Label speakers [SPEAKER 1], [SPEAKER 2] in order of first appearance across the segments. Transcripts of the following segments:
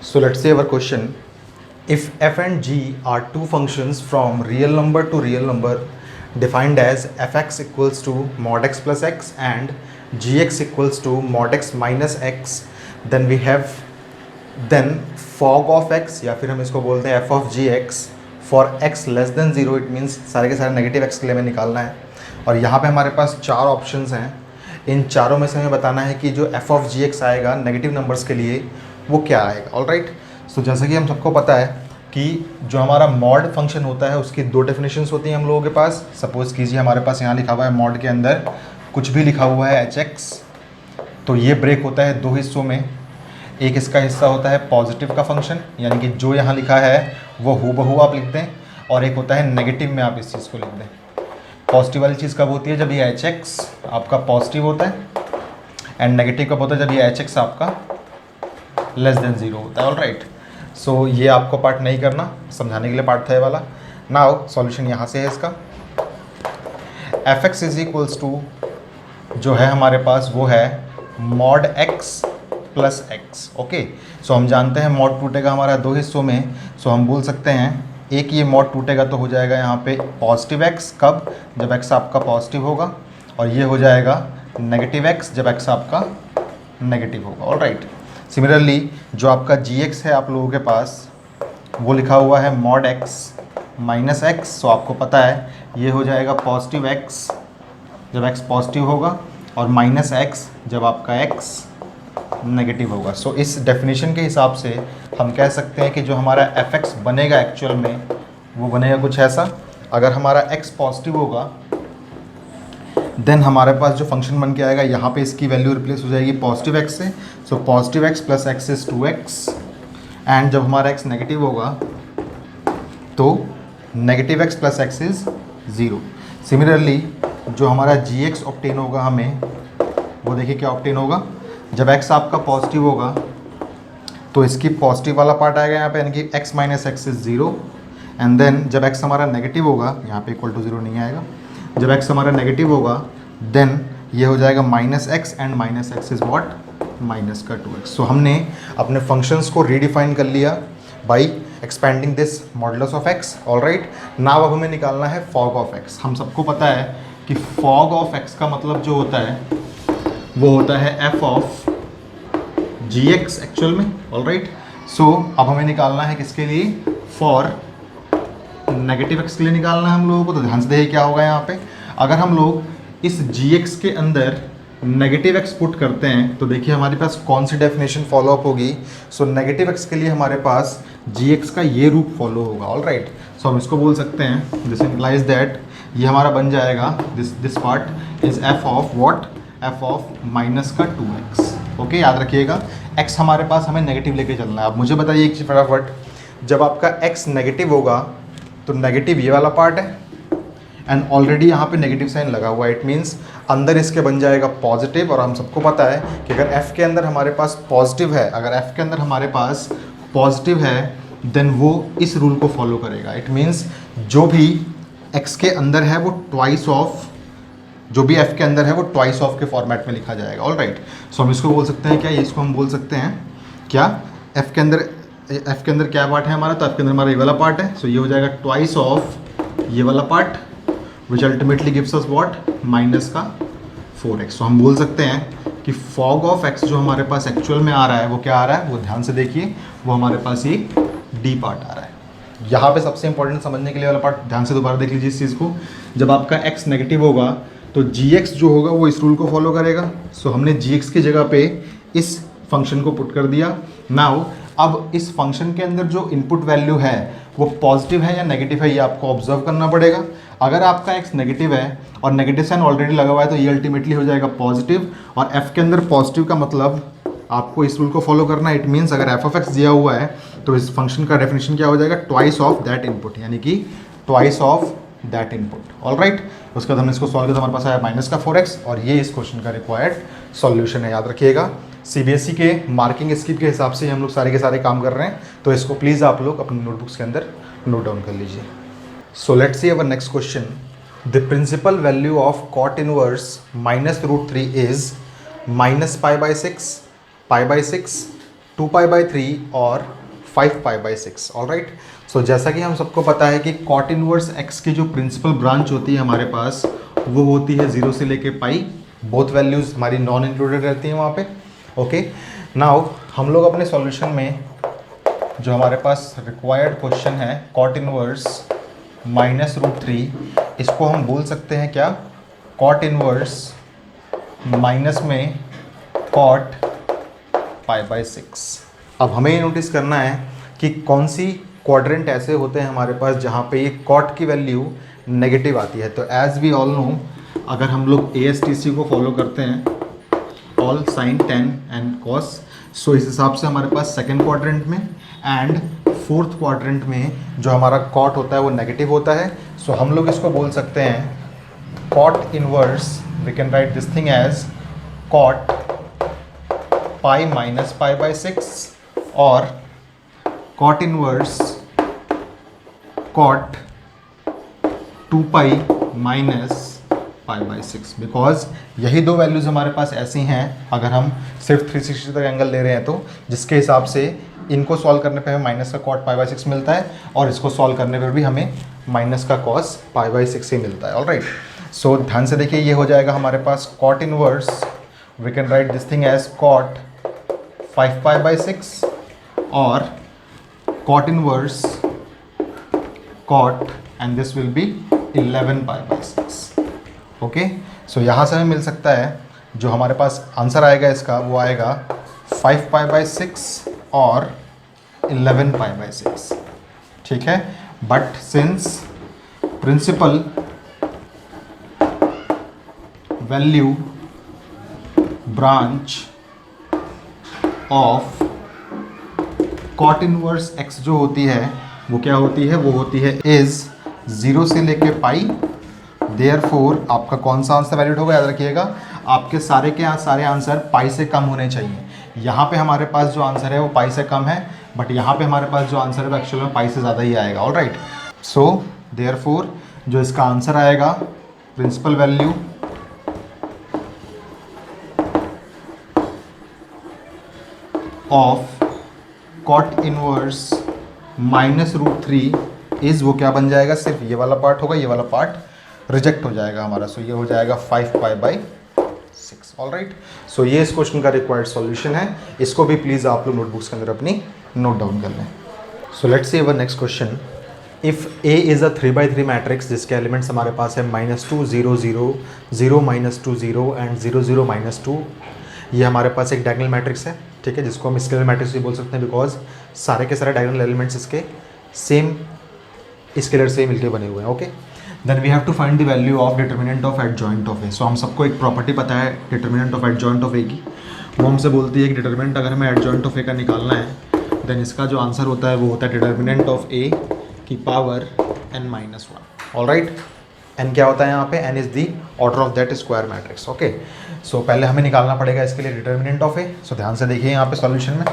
[SPEAKER 1] So let's say our question, if f and g are two functions from real number to real number defined as fx equals to mod x plus x and gx equals to mod x minus x, then we have then fog of x या फिर हम इसको बोलते हैं f of gx for x less than zero, it means सारे के सारे negative x के लिए हमें निकालना है। और यहाँ पे हमारे पास चार ऑप्शंस हैं, इन चारों में से हमें बताना है कि जो f of gx आएगा नेगेटिव नंबर्स के लिए वो क्या आएगा। ऑलराइट, सो जैसे कि हम सबको पता है कि जो हमारा मॉड फंक्शन होता है उसकी दो डेफिनेशंस होती हैं हम लोगों के पास। सपोज़ कीजिए हमारे पास यहाँ लिखा हुआ है मॉड के अंदर कुछ भी लिखा हुआ है hx, तो ये ब्रेक होता है दो हिस्सों में। एक इसका हिस्सा होता है पॉजिटिव का फंक्शन, यानी कि जो यहाँ लिखा है वो हूबहू आप लिख दें, और एक होता है नेगेटिव में आप इस चीज़ को लिख दें। पॉजिटिव वाली चीज़ कब होती है? जब ये hx आपका पॉजिटिव होता है, एंड नेगेटिव कब होता है? जब ये hx आपका लेस देन ज़ीरो होता है। ऑलराइट, सो ये आपको पार्ट नहीं करना, समझाने के लिए पार्ट था ये वाला। नाउ सॉल्यूशन यहाँ से है इसका। fx इज इक्वल्स टू जो है हमारे पास वो है mod x plus x. Okay, so हम जानते हैं मॉड टूटेगा हमारा दो हिस्सों में, सो हम बोल सकते हैं एक ये मॉड टूटेगा तो हो जाएगा यहाँ पे पॉजिटिव x, कब? जब x आपका पॉजिटिव होगा, और ये हो जाएगा नेगेटिव x जब x आपका नेगेटिव होगा। ऑलराइट, सिमिलरली जो आपका gx है आप लोगों के पास वो लिखा हुआ है मॉड x माइनस एक्स, सो आपको पता है ये हो जाएगा पॉजिटिव x जब x पॉजिटिव होगा, और माइनस x जब आपका x नेगेटिव होगा। सो इस डेफिनेशन के हिसाब से हम कह सकते हैं कि जो हमारा fx बनेगा एक्चुअल में वो बनेगा कुछ ऐसा। अगर हमारा x पॉजिटिव होगा देन हमारे पास जो फंक्शन बन के आएगा यहाँ पे इसकी वैल्यू रिप्लेस हो जाएगी पॉजिटिव x से, so positive x plus x is 2x, and जब हमारा x नेगेटिव होगा तो negative x plus x is 0। Similarly जो हमारा gx ऑब्टेन होगा हमें, वो देखिए क्या ऑब्टेन होगा। जब x आपका पॉजिटिव होगा तो इसकी पॉजिटिव वाला पार्ट आएगा यहाँ पे, यानी कि x minus x is 0, and then जब x हमारा नेगेटिव होगा, यहाँ पे इक्वल टू 0 नहीं आएगा, जब x हमारा नेगेटिव होगा देन ये हो जाएगा minus x, and minus x is what? Minus का 2x। सो हमने अपने फंक्शंस को रीडिफाइन कर लिया by expanding this modulus of x। Alright, now अब हमें निकालना है फॉग ऑफ x। हम सबको पता है कि फॉग ऑफ x का मतलब जो होता है वो होता है f ऑफ gx एक्चुअल में। ऑलराइट, सो अब हमें निकालना है किसके लिए? फॉर नेगेटिव x के लिए निकालना है हम लोगों को। तो ध्यान से देखिए क्या होगा यहाँ पे, अगर हम लोग इस gx के अंदर नेगेटिव x पुट करते हैं तो देखिए हमारे पास कौन सी डेफिनेशन फॉलो अप होगी। सो नेगेटिव x के लिए हमारे पास gx का ये रूप फॉलो होगा। ऑलराइट, सो हम इसको बोल सकते हैं, दिस इम्प्लाइज दैट ये हमारा बन जाएगा this part is f of what? f of minus का 2x। ओके, याद रखिएगा x हमारे पास हमें नेगेटिव लेके चलना है। अब मुझे बताइए एक चीज़ फटाफट, जब आपका x नेगेटिव होगा तो नेगेटिव ये वाला पार्ट है, एंड ऑलरेडी यहाँ पे नेगेटिव साइन लगा हुआ है, इट मीन्स अंदर इसके बन जाएगा पॉजिटिव। और हम सबको पता है कि अगर f के अंदर हमारे पास पॉजिटिव है, अगर f के अंदर हमारे पास पॉजिटिव है देन वो इस रूल को फॉलो करेगा। इट मीन्स जो भी x के अंदर है वो ट्वाइस ऑफ, जो भी f के अंदर है वो ट्वाइस ऑफ के फॉर्मेट में लिखा जाएगा। ऑलराइट, सो हम इसको बोल सकते हैं क्या? इसको हम बोल सकते हैं क्या? f के अंदर क्या पार्ट है हमारा? तो f के अंदर हमारा ये वाला पार्ट है, सो ये हो जाएगा ट्वाइस ऑफ ये वाला part which ultimately gives us what? Minus का 4x। सो हम बोल सकते हैं कि फॉग ऑफ x जो हमारे पास एक्चुअल में आ रहा है वो क्या आ रहा है? वो ध्यान से देखिए, वो हमारे पास ये d पार्ट आ रहा है। यहाँ पे सबसे इंपॉर्टेंट समझने के लिए वाला पार्ट ध्यान से दोबारा देख लीजिए इस चीज़ को। जब आपका x नेगेटिव होगा तो gx जो होगा वो इस रूल को फॉलो करेगा। सो हमने gx की जगह पे इस फंक्शन को पुट कर दिया। नाउ अब इस फंक्शन के अंदर जो इनपुट वैल्यू है वो पॉजिटिव है या नेगेटिव है ये आपको ऑब्जर्व करना पड़ेगा। अगर आपका x नेगेटिव है और नेगेटिव साइन ऑलरेडी लगा हुआ है तो ये अल्टीमेटली हो जाएगा पॉजिटिव, और f के अंदर पॉजिटिव का मतलब आपको इस रूल को फॉलो करना है। इट मीन्स अगर f ऑफ x दिया हुआ है तो इस फंक्शन का डेफिनेशन क्या हो जाएगा? ट्वाइस ऑफ दैट इनपुट, यानी कि twice of that input. Alright, उसके बाद हमने इसको सॉल्व किया तो हमारे पास आया माइनस का 4x, और ये इस क्वेश्चन का रिक्वायर्ड सॉल्यूशन है। याद रखिएगा सीबीएसई के मार्किंग स्कीम के हिसाब से हम लोग सारे के सारे काम कर रहे हैं, तो इसको प्लीज़ आप लोग अपनी नोटबुक्स के अंदर नोट डाउन कर लीजिए। So let's see our next question. The principal value of cot inverse minus root 3 is -π/6, π/6, 2π/3 और 5π/6। ऑलराइट, सो जैसा कि हम सबको पता है कि कॉट इनवर्स x की जो प्रिंसिपल ब्रांच होती है हमारे पास वो होती है 0 से लेके पाई, बोथ वैल्यूज़ हमारी नॉन इंक्लूडेड रहती हैं वहाँ पे। ओके, नाउ हम लोग अपने सॉल्यूशन में जो हमारे पास रिक्वायर्ड क्वेश्चन है कॉट इनवर्स -√3, इसको हम बोल सकते हैं क्या, कॉट इनवर्स माइनस में कॉट π/6। अब हमें ये नोटिस करना है कि कौन सी क्वाड्रेंट ऐसे होते हैं हमारे पास जहाँ पे ये कॉट की वैल्यू नेगेटिव आती है। तो एज वी ऑल नो, अगर हम लोग ASTC को फॉलो करते हैं, all sine tan and cos, so इस हिसाब से हमारे पास सेकेंड क्वाड्रेंट में एंड फोर्थ क्वाड्रेंट में जो हमारा कॉट होता है वो नेगेटिव होता है। सो हम लोग इसको बोल सकते हैं cot inverse, we can write this thing as cot π - π/6 और कॉट इनवर्स कॉट 2π - π/6, बिकॉज यही दो वैल्यूज़ हमारे पास ऐसी हैं अगर हम सिर्फ 360 तक एंगल ले रहे हैं तो, जिसके हिसाब से इनको सॉल्व करने पे हमें माइनस का कॉट π/6 मिलता है और इसको सॉल्व करने पर भी हमें माइनस का कॉस π/6 ही मिलता है। ऑलराइट, सो ध्यान से देखिए, ये हो जाएगा हमारे पास cot inverse, we can write this thing as cot 5π/6 और cot inverse cot and this will be 11π/6। Okay, so यहाँ से हमें मिल सकता है जो हमारे पास आंसर आएगा इसका वो आएगा 5π/6 और 11π/6। ठीक है, but since principal value branch of cot inverse x जो होती है वो क्या होती है, वो होती है इज 0 से लेके पाई, देयरफॉर आपका कौन सा आंसर वैलिड होगा, याद रखिएगा आपके सारे के सारे आंसर पाई से कम होने चाहिए। यहाँ पे हमारे पास जो आंसर है वो पाई से कम है, बट यहाँ पे हमारे पास जो आंसर है वो एक्चुअल में पाई से ज़्यादा ही आएगा। ऑलराइट, सो देयरफॉर जो इसका आंसर आएगा principal value of cot inverse -√3 is, वो क्या बन जाएगा, सिर्फ ये वाला पार्ट होगा, ये वाला पार्ट रिजेक्ट हो जाएगा हमारा। सो ये हो जाएगा 5π/6। ऑलराइट, सो ये इस क्वेश्चन का रिक्वायर्ड सॉल्यूशन है, इसको भी प्लीज़ आप लोग नोटबुक्स के अंदर अपनी नोट डाउन कर लें। So let's see our next question. If A is a 3x3 matrix जिसके एलिमेंट्स हमारे पास है -2 0 0 0 -2 0 एंड 0 0 -2, ये हमारे पास एक डायगोनल मैट्रिक्स है। ठीक है, जिसको हम स्केलर मैट्रिक्स भी बोल सकते हैं बिकॉज सारे के सारे डायगोनल एलिमेंट्स इसके सेम स्केलर से मिलके बने हुए हैं। Okay, then we have to find the value of determinant of adjoint of A. So हम सबको एक प्रॉपर्टी पता है determinant of adjoint of A की, वो हमसे बोलती है कि डिटर्मिनेंट अगर हमें एडजॉइंट ऑफ ए का निकालना है देन इसका जो आंसर होता है वो होता है डिटर्मिनेंट ऑफ ए की पावर n-1। ऑलराइट, n क्या होता है यहाँ पे, n is the order of that square matrix. Okay, so पहले हमें निकालना पड़ेगा इसके लिए डिटर्मिनेंट ऑफ ए। सो ध्यान से देखिए यहाँ पे सॉल्यूशन में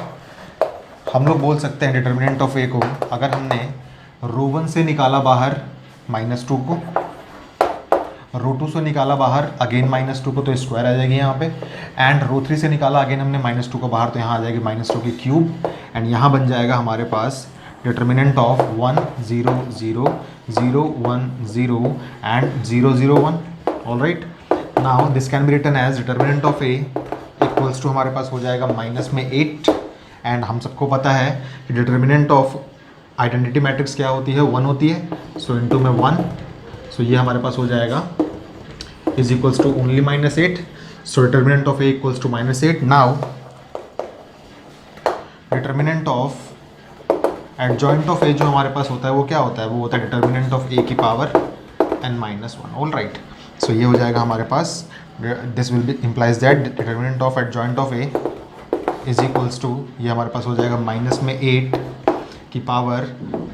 [SPEAKER 1] हम लोग बोल सकते हैं डिटर्मिनेंट ऑफ ए को, अगर हमने रो 1 से निकाला बाहर -2 को, रो 2 से निकाला बाहर अगेन -2 को, तो स्क्वायर आ जाएगी यहाँ पे, एंड रो 3 से निकाला अगेन हमने -2 को बाहर, तो यहाँ आ जाएगी -2 की क्यूब, एंड यहाँ बन जाएगा हमारे पास determinant of 1 0 0 0 1 0 and 0 0 1। Alright, now this can be written as determinant of A equals to हमारे पास हो जाएगा -8, एंड हम सबको पता है कि डिटर्मिनेंट ऑफ आइडेंटिटी मैट्रिक्स क्या होती है, 1 होती है। सो इनटू में 1, सो ये हमारे पास हो जाएगा is equals to only -8। So determinant of A equals to -8। Now determinant of adjoint of A जो हमारे पास होता है वो क्या होता है, वो होता है डिटर्मिनेंट ऑफ ए की पावर n-1। ऑलराइट, सो ये हो जाएगा हमारे पास, this will be implies that determinant of adjoint of A is equals to, ये हमारे पास हो जाएगा -8 की पावर,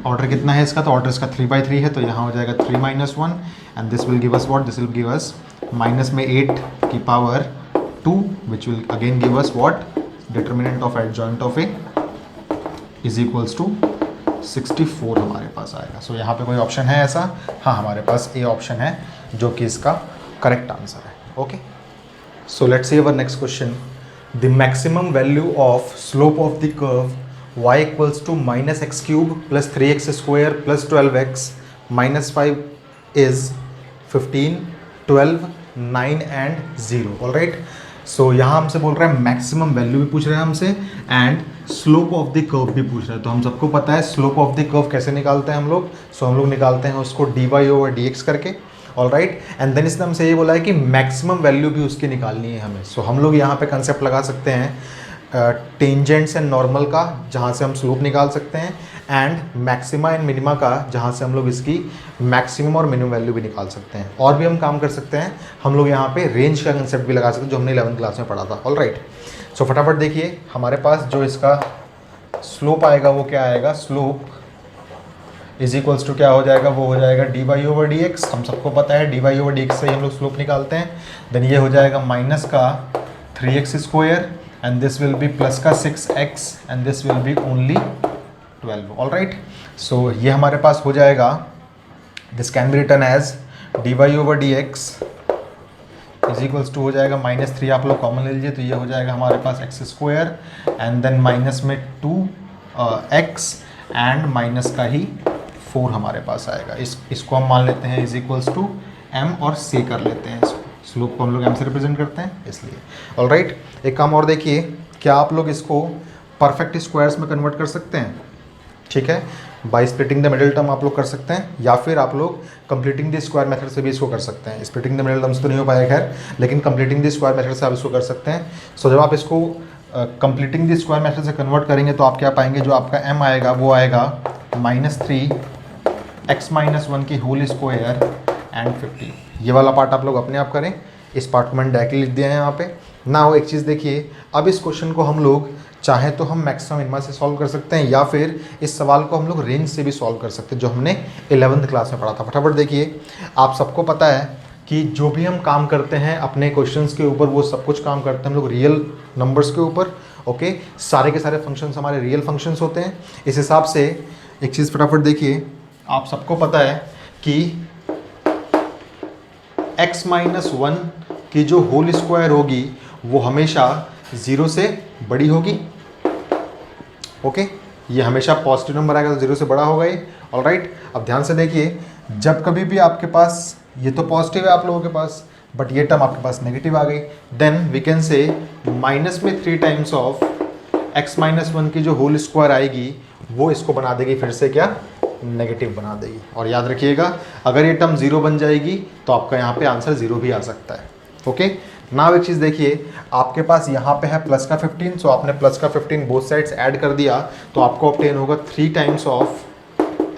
[SPEAKER 1] ऑर्डर कितना है इसका, तो ऑर्डर इसका 3/3 है, तो यहाँ हो जाएगा 3 - 1 and this will give us what, this will give us -8 की power 2 which will again give us what, determinant of adjoint of A is equals to 64 हमारे पास आएगा। सो यहाँ पे कोई ऑप्शन है ऐसा, हाँ हमारे पास ए ऑप्शन है जो कि इसका करेक्ट आंसर है। Okay, so let's see our next question. The maximum value of slope of the curve y equals to minus x cube plus 3x square plus 12x minus 5 is 15, 12, 9 and 0. All right. So यहाँ हमसे बोल रहा है maximum value भी पूछ रहे हैं हमसे and slope of the curve भी पूछ रहा है. तो हम सबको पता है स्लोप ऑफ द कर्व कैसे निकालते हैं हम लोग. सो हम लोग निकालते हैं उसको dy/dx करके. All right. एंड देन इसने हमसे ये बोला है कि मैक्सिमम वैल्यू भी उसकी निकालनी है हमें. सो हम लोग यहाँ पे कंसेप्ट लगा सकते हैं टेंजेंट्स एंड नॉर्मल का, जहाँ से हम स्लोप निकाल सकते हैं, एंड मैक्सिमा एंड मिनिमा का, जहाँ से हम लोग इसकी मैक्सिमम और मिनिमम वैल्यू भी निकाल सकते हैं. और भी हम काम कर सकते हैं, हम लोग यहाँ पे रेंज का कंसेप्ट भी लगा सकते हैं जो हमने 11th क्लास में पढ़ा था. All right. सो फटाफट देखिए हमारे पास जो इसका स्लोप आएगा वो क्या आएगा. स्लोप इज इक्वल्स टू क्या हो जाएगा, वो हो जाएगा dy/dx. हम सबको पता है dy/dx से ही हम लोग स्लोप निकालते हैं. देन ये हो जाएगा माइनस का 3x square and this will be plus का 6x and this will be only 12. all right. so ये हमारे पास हो जाएगा, this can be written as dy/dx is equals to हो जाएगा -3. आप लोग कॉमन ले लीजिए तो ये हो जाएगा हमारे पास x square and then minus में 2x एंड माइनस का ही 4 हमारे पास आएगा. इसको हम मान लेते हैं इज इक्वल्स टू m और c कर लेते हैं. इसको स्लोप को हम लोग m से रिप्रेजेंट करते हैं इसलिए. All right. एक काम और देखिए, क्या आप लोग इसको परफेक्ट स्क्वायर्स में कन्वर्ट कर सकते हैं. ठीक है, by splitting the middle term आप लोग कर सकते हैं, या फिर आप लोग कंप्लीटिंग द स्क्वायर मेथड से भी इसको कर सकते हैं. स्प्लिटिंग द मिडिल टर्म्स तो नहीं हो पाएगा खैर, लेकिन कंप्लीटिंग द स्क्वायर मेथड से आप इसको कर सकते हैं. सो जब आप इसको कंप्लीटिंग द स्क्वायर मेथड से कन्वर्ट करेंगे तो आप क्या पाएंगे, जो आपका m आएगा वो आएगा -3x-1 की होल स्क्वायर एंड 50. ये वाला पार्ट आप लोग अपने आप करें. इस पार्ट को मैंने डायरेक्टली लिख दिया है यहाँ पे. ना एक चीज़ देखिए, अब इस क्वेश्चन को हम लोग चाहे तो हम मैक्सिमम मिनिमा से सॉल्व कर सकते हैं, या फिर इस सवाल को हम लोग रेंज से भी सॉल्व कर सकते हैं, जो हमने 11th क्लास में पढ़ा था. फटाफट देखिए, आप सबको पता है कि जो भी हम काम करते हैं अपने क्वेश्चंस के ऊपर, वो सब कुछ काम करते हैं हम लोग रियल नंबर्स के ऊपर. ओके, सारे के सारे फंक्शंस हमारे रियल फंक्शंस होते हैं. इस हिसाब से एक चीज़ फटाफट देखिए, आप सबको पता है कि x-1 की जो होल स्क्वायर होगी वो हमेशा 0 से बड़ी होगी. ओके, ये हमेशा पॉजिटिव नंबर आएगा तो 0 से बड़ा होगा ये. All right. अब ध्यान से देखिए, जब कभी भी आपके पास, ये तो पॉजिटिव है आप लोगों के पास, बट ये टर्म आपके पास नेगेटिव आ गई, then we can say minus में 3 टाइम्स ऑफ x-1 की जो होल स्क्वायर आएगी वो इसको बना देगी फिर से क्या, नेगेटिव बना देगी. और याद रखिएगा, अगर ये टर्म 0 बन जाएगी तो आपका यहाँ पे आंसर 0 भी आ सकता है. ओके. नाउ एक चीज़ देखिए, आपके पास यहाँ पे है प्लस का 15, सो आपने प्लस का 15 बोथ साइड्स ऐड कर दिया तो आपको ऑब्टेन होगा 3 टाइम्स ऑफ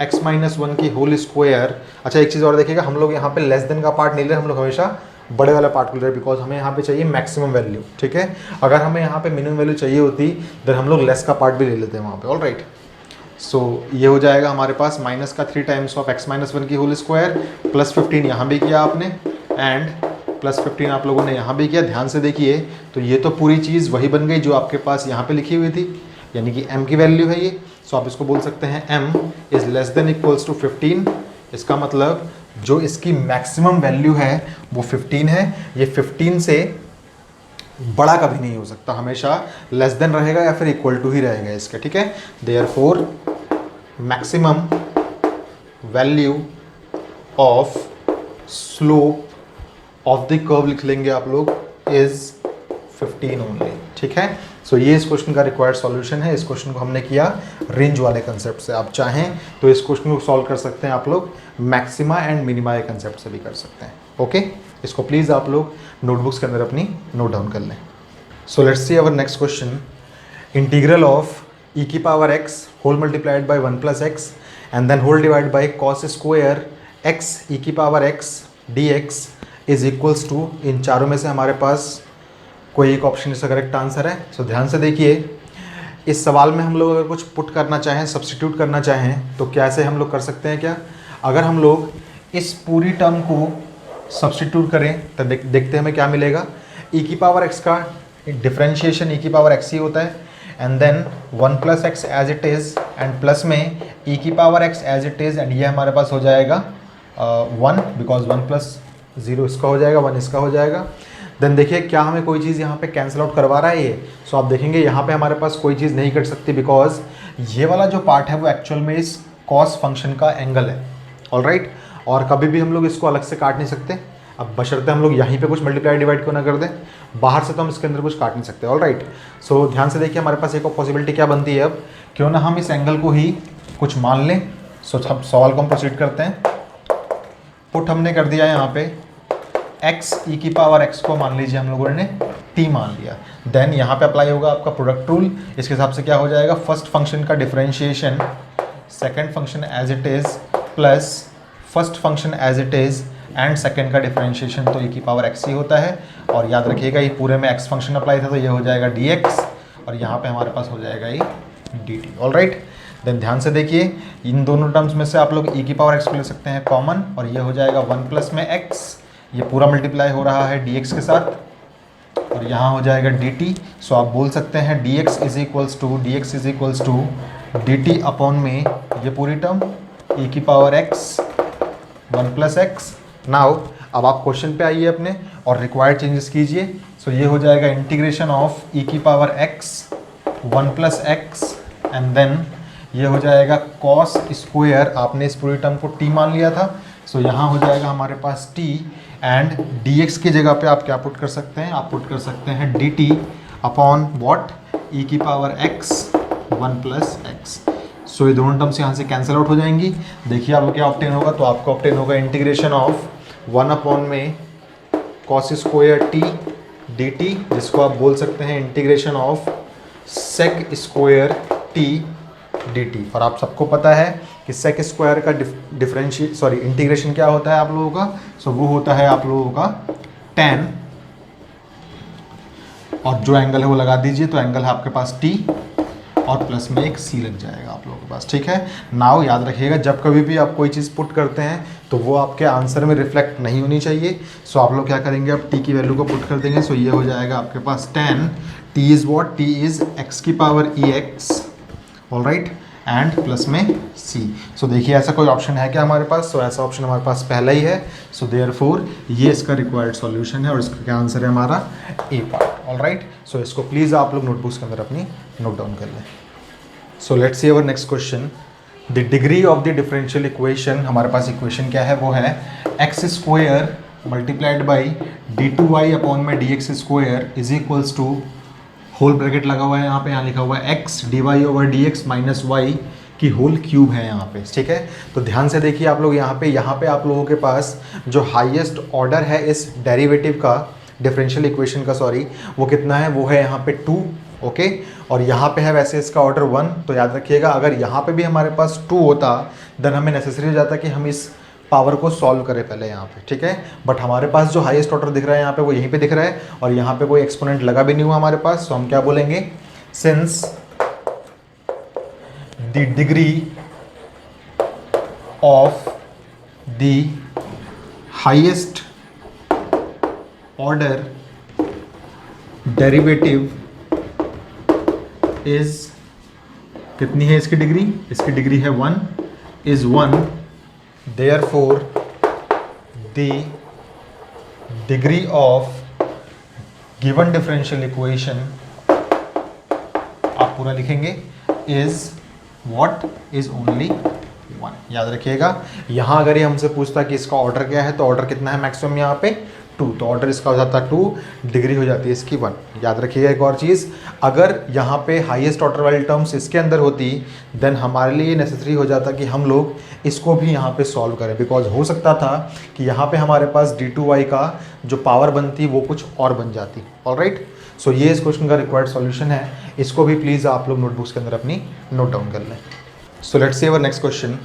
[SPEAKER 1] x-1 की होल स्क्वायर. अच्छा, एक चीज़ और देखिएगा, हम लोग यहाँ पे लेस देन का पार्ट नहीं ले रहे, हम लोग हमेशा बड़े वाला पार्ट ले रहे, बिकॉज हमें यहाँ पे चाहिए मैक्सिमम वैल्यू. ठीक है, अगर हमें यहाँ पे मिनिमम वैल्यू चाहिए होती देन हम लोग लेस का पार्ट भी ले लेते हैं वहाँ पे. All right. सो ये हो जाएगा हमारे पास माइनस का 3 टाइम्स ऑफ x-1 की होल स्क्वायर, प्लस 15 यहाँ भी किया आपने एंड प्लस 15 आप लोगों ने यहाँ भी किया. ध्यान से देखिए, तो ये तो पूरी चीज़ वही बन गई जो आपके पास यहाँ पे लिखी हुई थी, यानी कि m की वैल्यू है ये. सो आप इसको बोल सकते हैं m is less than equals to 15. इसका मतलब जो इसकी मैक्सिमम वैल्यू है वो 15 है. ये 15 से बड़ा कभी नहीं हो सकता, हमेशा लेस देन रहेगा या फिर इक्वल टू ही रहेगा इसके. ठीक है, therefore maximum value of slope of the curve लिख लेंगे आप लोग इज 15 ओनली. ठीक है. सो ये इस क्वेश्चन का रिक्वायर्ड सॉल्यूशन है. इस क्वेश्चन को हमने किया रेंज वाले कंसेप्ट से. आप चाहें तो इस क्वेश्चन को सॉल्व कर सकते हैं आप लोग मैक्सिमा एंड मिनिमा के कंसेप्ट से भी कर सकते हैं. ओके, इसको प्लीज़ आप लोग नोटबुक्स के अंदर अपनी नोट डाउन कर लें. So let's see our next question. Integral of e की power x whole multiplied by 1 plus x and then whole divide by cos square x e की power x dx is equals to, इन चारों में से हमारे पास कोई एक option इसका करेक्ट आंसर है. सो ध्यान से देखिए, इस सवाल में हम लोग अगर कुछ पुट करना चाहें, सब्स्टिट्यूट करना चाहें तो कैसे हम लोग कर सकते हैं. क्या अगर हम लोग इस पूरी टर्म को सब्स्टिट्यूट करें तो देखते हैं हमें क्या मिलेगा. e की पावर x का डिफरेंशिएशन e की पावर x ही होता है, and then 1 plus x as it is and plus में e की power x as it is, and ये हमारे पास हो जाएगा 1 बिकॉज 1 प्लस 0 इसका हो जाएगा, 1 इसका हो जाएगा. देन देखिए क्या हमें कोई चीज़ यहाँ पे कैंसिल आउट करवा रहा है ये। सो आप देखेंगे यहाँ पे हमारे पास कोई चीज़ नहीं कट सकती, बिकॉज ये वाला जो पार्ट है वो एक्चुअल में इस कॉस फंक्शन का एंगल है। ऑलराइट, और कभी भी हम लोग इसको अलग से काट नहीं सकते। अब बशर्ते हम लोग यहीं पे कुछ मल्टीप्लाई डिवाइड क्यों ना कर दें, बाहर से तो हम इसके अंदर कुछ काट नहीं सकते। ऑलराइट, सो ध्यान से देखिए हमारे पास एक और पॉसिबिलिटी क्या बनती है, अब क्यों ना हम इस एंगल को ही कुछ मान लें। सो हम सवाल को हम प्रोसीड करते हैं। पुट हमने कर दिया यहाँ पे x e की पावर x को मान लीजिए हम लोगों ने t मान लिया। देन यहाँ पे अप्लाई होगा आपका प्रोडक्ट रूल। इसके हिसाब से क्या हो जाएगा, फर्स्ट फंक्शन का differentiation second function as it is plus first function as it is and second का डिफरेंशिएशन तो e की पावर x ही होता है। और याद रखिएगा ये पूरे में x फंक्शन अप्लाई था तो ये हो जाएगा dx और यहाँ पे हमारे पास हो जाएगा ये dt। ऑलराइट, देन ध्यान से देखिए इन दोनों टर्म्स में से आप लोग e की पावर x को ले सकते हैं कॉमन और ये हो जाएगा 1 प्लस में x, ये पूरा मल्टीप्लाई हो रहा है dx के साथ और यहाँ हो जाएगा dt। सो आप बोल सकते हैं dx is equals to dt upon में ये पूरी टर्म e की power x 1 plus x. Now अब आप क्वेश्चन पे आइए अपने और रिक्वायर्ड चेंजेस कीजिए। सो ये हो जाएगा इंटीग्रेशन ऑफ e की power x 1 plus x and then ये हो जाएगा कॉस स्क्वायर, आपने इस पूरी टर्म को t मान लिया था। सो यहाँ हो जाएगा हमारे पास t एंड dx की जगह पे आप क्या पुट कर सकते हैं, आप पुट कर सकते हैं dt अपॉन व्हाट e की power x 1 plus x. So ये दोनों टर्म्स यहाँ से कैंसिल आउट हो जाएंगी। देखिए आपको क्या ऑब्टेन होगा, तो आपको ऑब्टेन होगा इंटीग्रेशन ऑफ 1 अपॉन में कॉस स्क्वायर t dt, जिसको आप बोल सकते हैं integration of sec square t dt। और आप सबको पता है कि सेक स्क्वायर का इंटीग्रेशन क्या होता है आप लोगों का, सो वो होता है आप लोगों का tan, और जो एंगल है वो लगा दीजिए, तो एंगल है आपके पास t और प्लस में एक c लग जाएगा आप लोगों के पास। ठीक है, नाउ याद रखिएगा जब कभी भी आप कोई चीज़ पुट करते हैं तो वो आपके आंसर में रिफ्लेक्ट नहीं होनी चाहिए। सो आप लोग क्या करेंगे, अब t की वैल्यू को पुट कर देंगे। सो ये हो जाएगा आपके पास tan, t is what, t is x की power ex, alright, and plus में c। सो देखिए ऐसा कोई ऑप्शन है क्या हमारे पास, सो ऐसा ऑप्शन हमारे पास पहला ही है। सो देयरफॉर ये इसका रिक्वायर्ड सॉल्यूशन है और इसका क्या आंसर है हमारा ए पार्ट। ऑलराइट, सो इसको प्लीज़ आप लोग नोटबुक्स के अंदर अपनी नोट डाउन कर लें। So let's see our next question. The degree of the differential equation, हमारे पास इक्वेशन क्या है वो है x square multiplied by d2y upon में dx स्क्वायर is equals to whole bracket लगा हुआ है यहाँ पे, यहाँ लिखा हुआ है x dy over dx minus y की होल क्यूब है यहाँ पे। ठीक है, तो ध्यान से देखिए आप लोग यहाँ पे आप लोगों के पास जो हाईएस्ट ऑर्डर है इस डेरिवेटिव का, डिफरेंशियल इक्वेशन का सॉरी, वो कितना है, वो है यहाँ पे 2। ओके, और यहाँ पे है वैसे इसका ऑर्डर 1। तो याद रखिएगा अगर यहाँ पे भी हमारे पास 2 होता देन हमें नेसेसरी हो जाता कि हम इस पावर को सॉल्व करें पहले यहाँ पे। ठीक है, बट हमारे पास जो हाईएस्ट ऑर्डर दिख रहा है यहाँ पे वो यहीं पे दिख रहा है और यहाँ पे कोई एक्सपोनेंट लगा भी नहीं हुआ हमारे पास। तो हम क्या बोलेंगे, since the degree of the highest order derivative is, कितनी है इसकी डिग्री है 1, is 1, therefore the degree of given differential equation आप पूरा लिखेंगे is what, is only 1। याद रखिएगा यहाँ अगर ये हमसे पूछता कि इसका ऑर्डर क्या है तो ऑर्डर कितना है मैक्सिमम यहाँ पे 2, तो ऑर्डर इसका हो जाता है 2, डिग्री हो जाती है इसकी 1। याद रखिएगा एक और चीज़, अगर यहाँ पे हाईएस्ट ऑर्डर वाली टर्म्स इसके अंदर होती देन हमारे लिए नेसेसरी हो जाता कि हम लोग इसको भी यहाँ पे सॉल्व करें, बिकॉज हो सकता था कि यहाँ पे हमारे पास d2y का जो पावर बनती वो कुछ और बन जाती। ऑलराइट, सो ये इस क्वेश्चन का रिक्वायर्ड सॉल्यूशन है, इसको भी प्लीज़ आप लोग नोटबुक्स के अंदर अपनी नोट डाउन कर लें। So let's see our next question.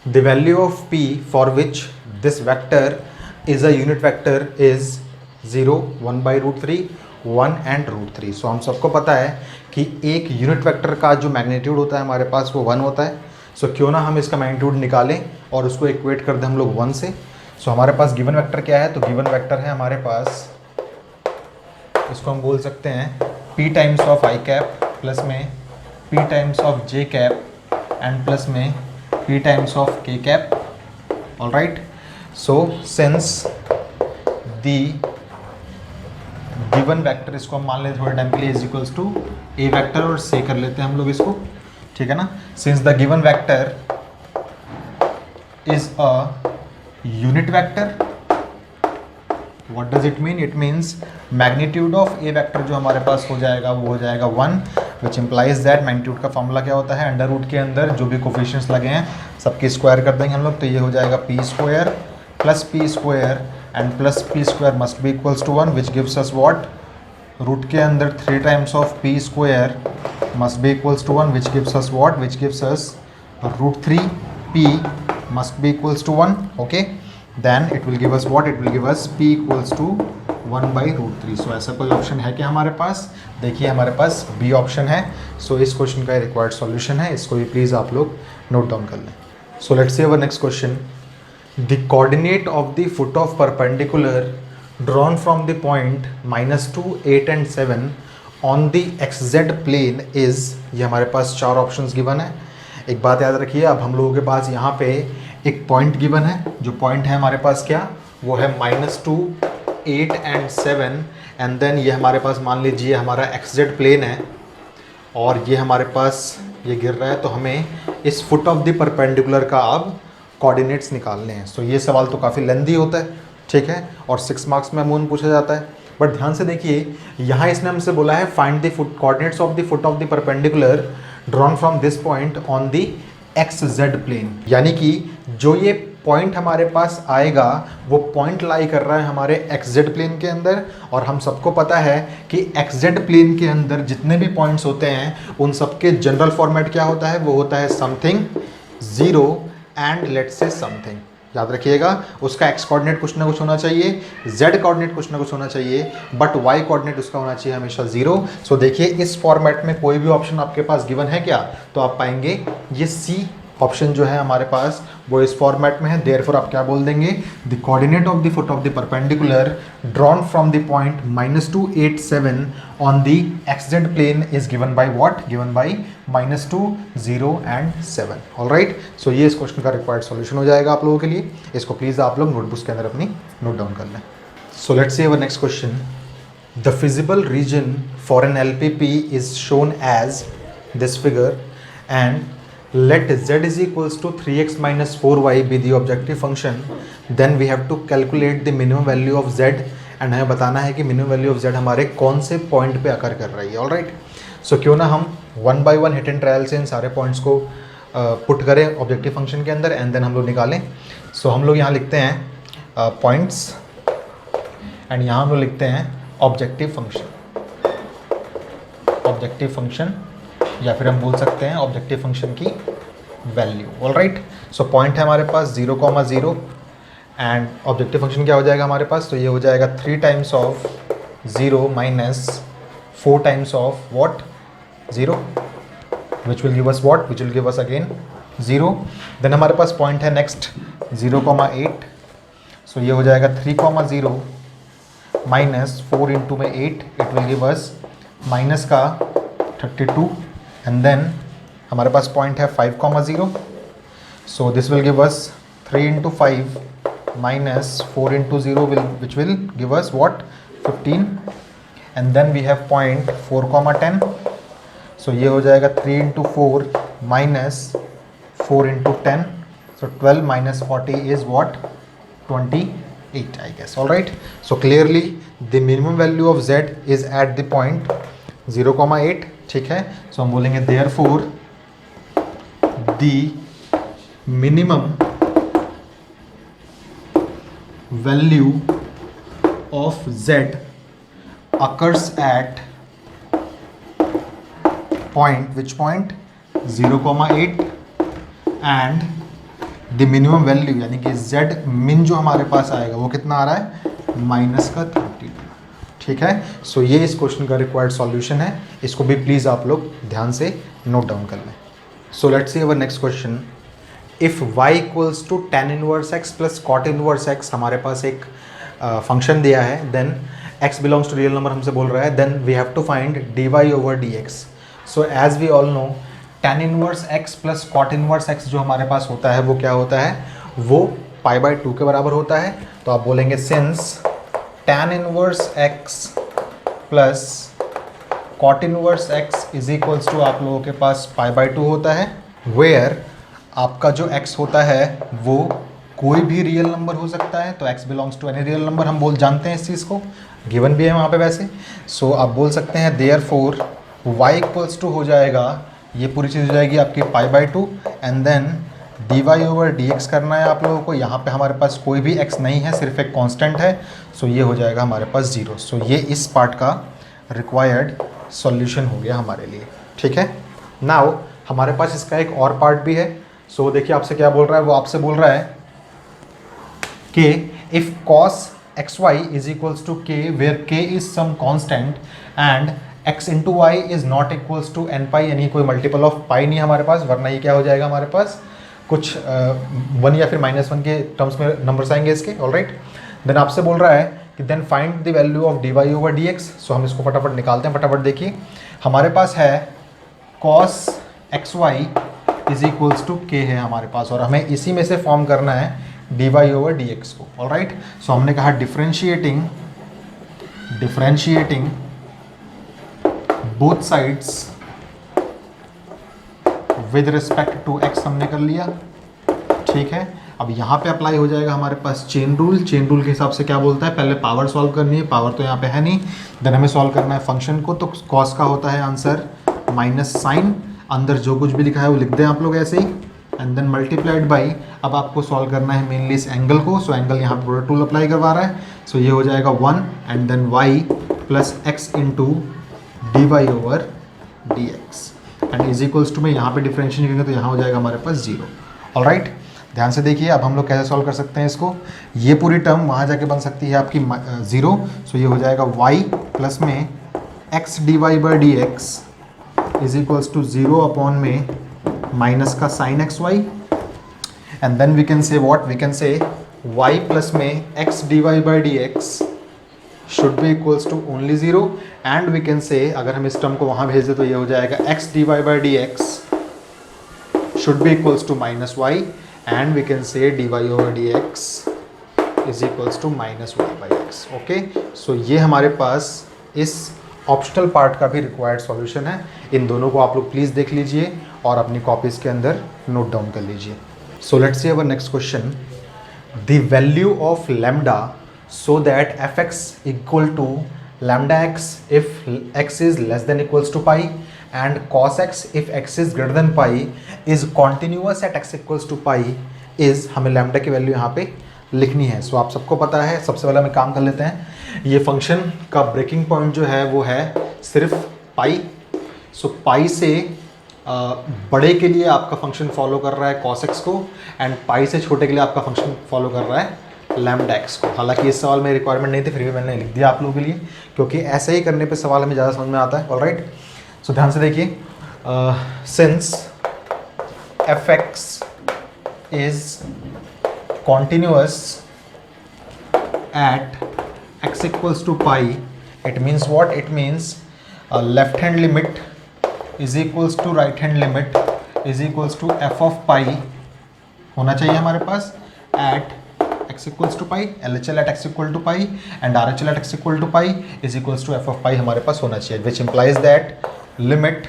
[SPEAKER 1] The value of p for which this vector is a unit vector is 0, 1 by root 3, 1 and root 3। सो हम सबको पता है कि एक यूनिट वेक्टर का जो मैग्नीट्यूड होता है हमारे पास वो 1 होता है। सो क्यों ना हम इसका मैग्नीट्यूड निकालें और उसको इक्वेट कर दें हम लोग 1 से। सो हमारे पास गिवन वेक्टर क्या है, तो गिवन वेक्टर है हमारे पास, इसको हम बोल सकते हैं p times of i cap plus में p times of j cap and plus में p times of k cap. Alright, so since the given vector, इसको हम मान लेते थोड़े टाइम के लिए, is equals to a vector, और से कर लेते हैं हम लोग इसको, ठीक है ना। Since the given vector is a unit vector, what does it mean? It means magnitude of A vector जो हमारे पास हो जाएगा वो हो जाएगा 1, विच इंप्लाइज दैट मैग्नीट्यूड का फॉर्मूला क्या होता है, अंडर रूट के अंदर जो भी कोफिशिएंट्स लगे हैं सबके स्क्वायर कर देंगे हम लोग, तो ये हो जाएगा p square plus p square and plus p square must be equals to 1, which gives us what, root के अंदर 3 times of p square must be equals to 1, which gives us what, which gives us root 3 p must be equals to 1. Okay, then it will give us what, it will give us p equals to 1 by root 3. So ऐसा कोई option है क्या हमारे पास? देखिए हमारे पास B option है. सो इस question का रिक्वायर्ड सॉल्यूशन है, इसको भी प्लीज़ आप लोग नोट डाउन कर लें. So let's see our next question. The coordinate of the foot of perpendicular drawn from the point -2, 8 and 7 on the xz plane is, ये हमारे पास चार ऑप्शंस गिवन है. एक बात याद रखिए, अब हम लोगों के पास यहाँ पे एक पॉइंट गिवन है. जो पॉइंट है हमारे पास क्या, वो है -2, 8 and 7 एंड देन ये हमारे पास मान लीजिए हमारा xz प्लेन है और ये हमारे पास ये गिर रहा है, तो हमें इस फुट ऑफ द परपेंडिकुलर का अब कोऑर्डिनेट्स निकालने हैं. सो ये सवाल तो काफ़ी लेंदी होता है, ठीक है, और 6 मार्क्स में अमूमन पूछा जाता है. बट ध्यान से देखिए, यहाँ इसने हमसे बोला है find the foot coordinates of the foot of the perpendicular drawn from this point on the x z plane. यानी कि जो ये पॉइंट हमारे पास आएगा वो पॉइंट लाई कर रहा है हमारे एक्स जेड प्लेन के अंदर, और हम सबको पता है कि एक्स जेड प्लेन के अंदर जितने भी पॉइंट्स होते हैं उन सबके जनरल फॉर्मेट क्या होता है, वो होता है something, zero and let's say something. याद रखिएगा, उसका एक्स कोऑर्डिनेट कुछ ना कुछ होना चाहिए, जेड कोऑर्डिनेट कुछ ना कुछ होना चाहिए, बट वाई कोऑर्डिनेट उसका होना चाहिए हमेशा जीरो. सो देखिए इस फॉर्मेट में कोई भी ऑप्शन आपके पास गिवन है क्या, तो आप पाएंगे ये सी ऑप्शन जो है हमारे पास वो इस फॉर्मेट में है. देयरफॉर आप क्या बोल देंगे, the coordinate of the foot of the perpendicular drawn from the point -2, 8, 7 on the x z plane is given by what, given by -2, 0 and 7. Alright, so ये इस क्वेश्चन का रिक्वायर्ड सॉल्यूशन हो जाएगा आप लोगों के लिए. इसको प्लीज़ आप लोग नोटबुक्स के अंदर अपनी नोट डाउन कर लें. So let's see our next question. The feasible region for an LPP is shown as this figure and let z is equals to 3x minus 4y be the objective function, then we have to calculate the minimum value of z and हमें बताना है कि minimum value of z हमारे कौन से point पे आकर कर रही है. ऑलराइट, सो क्यों ना हम 1 by 1 हिट एंड ट्रायल से इन सारे पॉइंट्स को पुट करें ऑब्जेक्टिव फंक्शन के अंदर एंड देन हम लोग निकालें. सो हम लोग यहाँ लिखते हैं पॉइंट्स एंड यहाँ हम लोग लिखते हैं ऑब्जेक्टिव फंक्शन या फिर हम बोल सकते हैं ऑब्जेक्टिव फंक्शन की वैल्यू. ऑलराइट, सो पॉइंट है हमारे पास 0,0 एंड ऑब्जेक्टिव फंक्शन क्या हो जाएगा हमारे पास, तो ये हो जाएगा 3 times of 0 minus 4 times of what, 0, which will give us what, which will give us again 0. देन हमारे पास पॉइंट है नेक्स्ट 0,8, सो ये हो जाएगा 3,0 माइनस 4 इंटू में 8, it will give us minus का 32. एंड देन हमारे पास पॉइंट है 5,0, so this will give us 3 into 5 minus 4 into 0 which will give us what, 15. And then we have point 4,10, so ये हो जाएगा 3 into 4 minus 4 into 10, so 12 minus 40 is what, 28 I guess. Alright, so clearly the minimum value of z is eight the point 0,8. ठीक है, सो हम बोलेंगे therefore the minimum value of z occurs at point, which point, 0,8 and the minimum value यानी कि z min जो हमारे पास आएगा वो कितना आ रहा है, -32. ठीक है, सो ये इस क्वेश्चन का रिक्वायर्ड सॉल्यूशन है. इसको भी प्लीज़ आप लोग ध्यान से नोट डाउन कर लें. So let's see our next question. If y equals to tan inverse x plus cot inverse x हमारे पास एक फंक्शन दिया है, then x belongs to real number हमसे बोल रहा है, then we have to find dy over dx. So as we all know tan inverse x plus cot inverse x जो हमारे पास होता है वो क्या होता है, वो π/2 के बराबर होता है. तो आप बोलेंगे since tan inverse x plus cot inverse x is equals to आप लोगों के पास π/2 होता है, वेयर आपका जो x होता है वो कोई भी रियल नंबर हो सकता है, तो x belongs to any real number, हम बोल जानते हैं इस चीज़ को, गिवन भी है वहाँ पे वैसे। सो आप बोल सकते हैं देयरफॉर y इक्वल्स टू हो जाएगा, ये पूरी चीज़ हो जाएगी आपकी π/2 एंड देन dy/dx करना है आप लोगों को। यहाँ पे हमारे पास कोई भी x नहीं है, सिर्फ एक कांस्टेंट है, सो ये हो जाएगा हमारे पास 0। सो ये इस पार्ट का रिक्वायर्ड सॉल्यूशन हो गया हमारे लिए, ठीक है। नाउ हमारे पास इसका एक और पार्ट भी है। सो देखिए आपसे क्या बोल रहा है, वो आपसे बोल रहा है कि if cos xy is equals to k where k is some constant and x into y is not equals to n pi, यानी कोई मल्टीपल ऑफ पाई नहीं है हमारे पास, वरना ये क्या हो जाएगा हमारे पास कुछ 1 या फिर -1 के टर्म्स में नंबर्स आएंगे इसके, ऑलराइट। देन आपसे बोल रहा है कि then find the value of dy/dx। So हम इसको फटाफट निकालते हैं, फटाफट देखिए हमारे पास है cos xy is equals to k है हमारे पास, और हमें इसी में से फॉर्म करना है dy/dx को, ऑलराइट। सो हमने कहा differentiating both sides with respect to x हमने कर लिया, ठीक है। अब यहाँ पे अप्लाई हो जाएगा हमारे पास चेन रूल। चेन रूल के हिसाब से क्या बोलता है, पहले पावर सॉल्व करनी है, पावर तो यहाँ पे है नहीं, देन हमें सॉल्व करना है फंक्शन को। तो cos का होता है आंसर माइनस साइन, अंदर जो कुछ भी लिखा है वो लिख दें आप लोग ऐसे ही, एंड देन मल्टीप्लाइड बाई, अब आपको सॉल्व करना है मेनली इस एंगल को। सो एंगल यहाँ पे प्रोडक्ट रूल अप्लाई करवा रहा है, सो ये हो जाएगा 1 and then y plus x into dy/dx and is equals to में यहाँ पे डिफरेंशिएट करेंगे तो यहाँ हो जाएगा हमारे पास 0, ऑलराइट। ध्यान से देखिए अब हम लोग कैसे सॉल्व कर सकते हैं इसको, ये पूरी टर्म वहाँ जाके बन सकती है आपकी 0। सो ये हो जाएगा y प्लस में x dy/dx is equals to 0 upon में माइनस का sign xy, and then we can say what, we can say y plus में x dy/dx should be equals to only 0, and we can say अगर हम इस term को वहाँ भेज दें तो ये हो जाएगा x dy/dx should be equals to minus y, and we can say dy/dx is equals to minus y/x, okay. So ये हमारे पास इस ऑप्शनल पार्ट का भी रिक्वायर्ड सॉल्यूशन है। इन दोनों को आप लोग प्लीज़ देख लीजिए और अपनी कॉपीज़ के अंदर नोट डाउन कर लीजिए। So let's see our next question, the value of lambda so that fx equal to lambda x if x is less than equals to pi and cos x if x is greater than pi is continuous at x equals to pi is, हमें lambda की value यहाँ पे लिखनी है। सो आप सबको पता है, सबसे पहले हमें काम कर लेते हैं, ये फंक्शन का ब्रेकिंग पॉइंट जो है वो है सिर्फ पाई। सो पाई से बड़े के लिए आपका फंक्शन फॉलो कर रहा है cos x को, एंड पाई से छोटे के लिए आपका फंक्शन फॉलो कर रहा है लैम्डा x को। हालांकि इस सवाल में रिक्वायरमेंट नहीं थी, फिर भी मैंने लिख दिया आप लोगों के लिए, क्योंकि ऐसे ही करने पे सवाल हमें ज़्यादा समझ में आता है, ऑलराइट। सो ध्यान से देखिए, since fx is continuous at x equals to pi, it means what, it means left hand limit is equals to right hand limit is equals to f of pi होना चाहिए हमारे पास at x equals to pi, LHL at x equal to pi and RHL at x equal to pi is equals to f of pi हमारे पास होना चाहिए, which implies that limit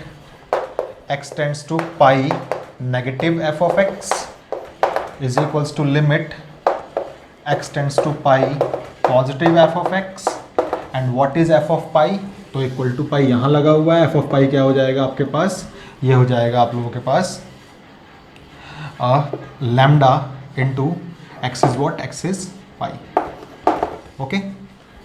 [SPEAKER 1] x tends to pi negative f of x is equals to limit x tends to pi positive f of x, and what is f of pi, तो equal to pi यहाँ लगा हुआ है, f of pi क्या हो जाएगा आपके पास, ये हो जाएगा आप लोगों के पास lambda into x is what, x is pi, okay.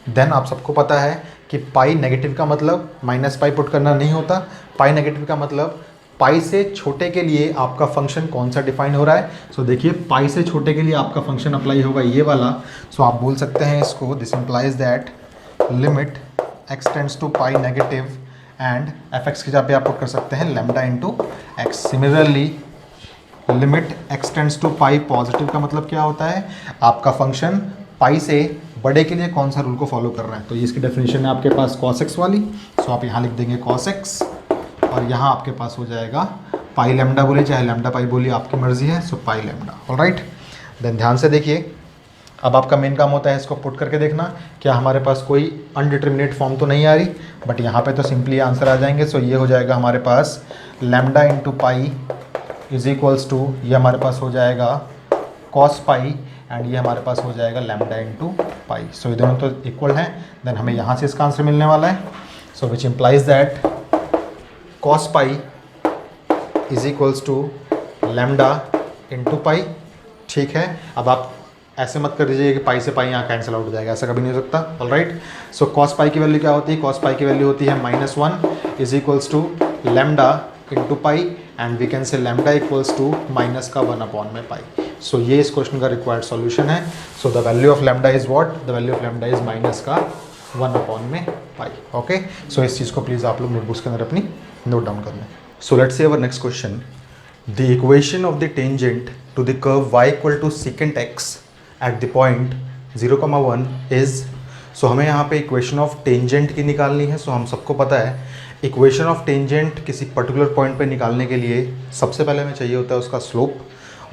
[SPEAKER 1] देन आप सबको पता है कि पाई नेगेटिव का मतलब माइनस पाई पुट करना नहीं होता, पाई नेगेटिव का मतलब पाई से छोटे के लिए आपका फंक्शन कौन सा डिफाइन हो रहा है। सो देखिए पाई से छोटे के लिए आपका फंक्शन अप्लाई होगा ये वाला। सो आप बोल सकते हैं इसको, this implies that limit x tends to pi negative and fx की जगह पे आप पुट कर सकते हैं lambda into x. Similarly limit x tends to pi positive का मतलब क्या होता है, आपका फंक्शन पाई से बड़े के लिए कौन सा रूल को फॉलो कर रहा है। तो ये इसकी डेफिनेशन है आपके पास cos x वाली। सो आप यहाँ लिख देंगे cos x और यहाँ आपके पास हो जाएगा पाई लैम्डा बोलिए चाहे लैम्डा पाई बोलिए, आपकी मर्जी है। सो पाई लैम्डा, ऑलराइट। देन ध्यान से देखिए, अब आपका मेन काम होता है इसको पुट करके देखना, क्या हमारे पास कोई अनडिटर्मिनेट फॉर्म तो नहीं आ रही, बट यहाँ पे तो सिंपली आंसर आ जाएंगे। सो ये हो जाएगा हमारे पास lambda into pi is equals to, ये हमारे पास हो जाएगा कॉस पाई, एंड ये हमारे पास हो जाएगा लैम्डा इंटू पाई। सो ये दोनों तो इक्वल हैं, देन हमें यहाँ से इसका आंसर मिलने वाला है। So which implies that cos pi is equals to lambda into pi. ठीक है, अब आप ऐसे मत कर दीजिए कि पाई से पाई यहाँ कैंसिल आउट हो जाएगा, ऐसा कभी नहीं हो सकता। All right, so cos pi की वैल्यू क्या होती है, कॉस पाई की वैल्यू होती है -1 is equals to lambda into pi, and we can say lambda equals to minus का 1 में पाई। सो ये इस क्वेश्चन का रिक्वायर्ड सॉल्यूशन है। So the value of lambda is what, the value of lambda is minus का 1 में पाई। ओके, सो इस चीज़ को प्लीज़ आप लोग नोटबुक्स के अंदर अपनी नोट डाउन कर लें। So let's see our next question, the equation of the tangent to the curve y equal to secant x at the point 0,1 is. सो हमें यहाँ पे इक्वेशन ऑफ टेंजेंट की निकालनी है। सो हम सबको पता है इक्वेशन ऑफ टेंजेंट किसी पर्टिकुलर पॉइंट पे निकालने के लिए सबसे पहले हमें चाहिए होता है उसका स्लोप,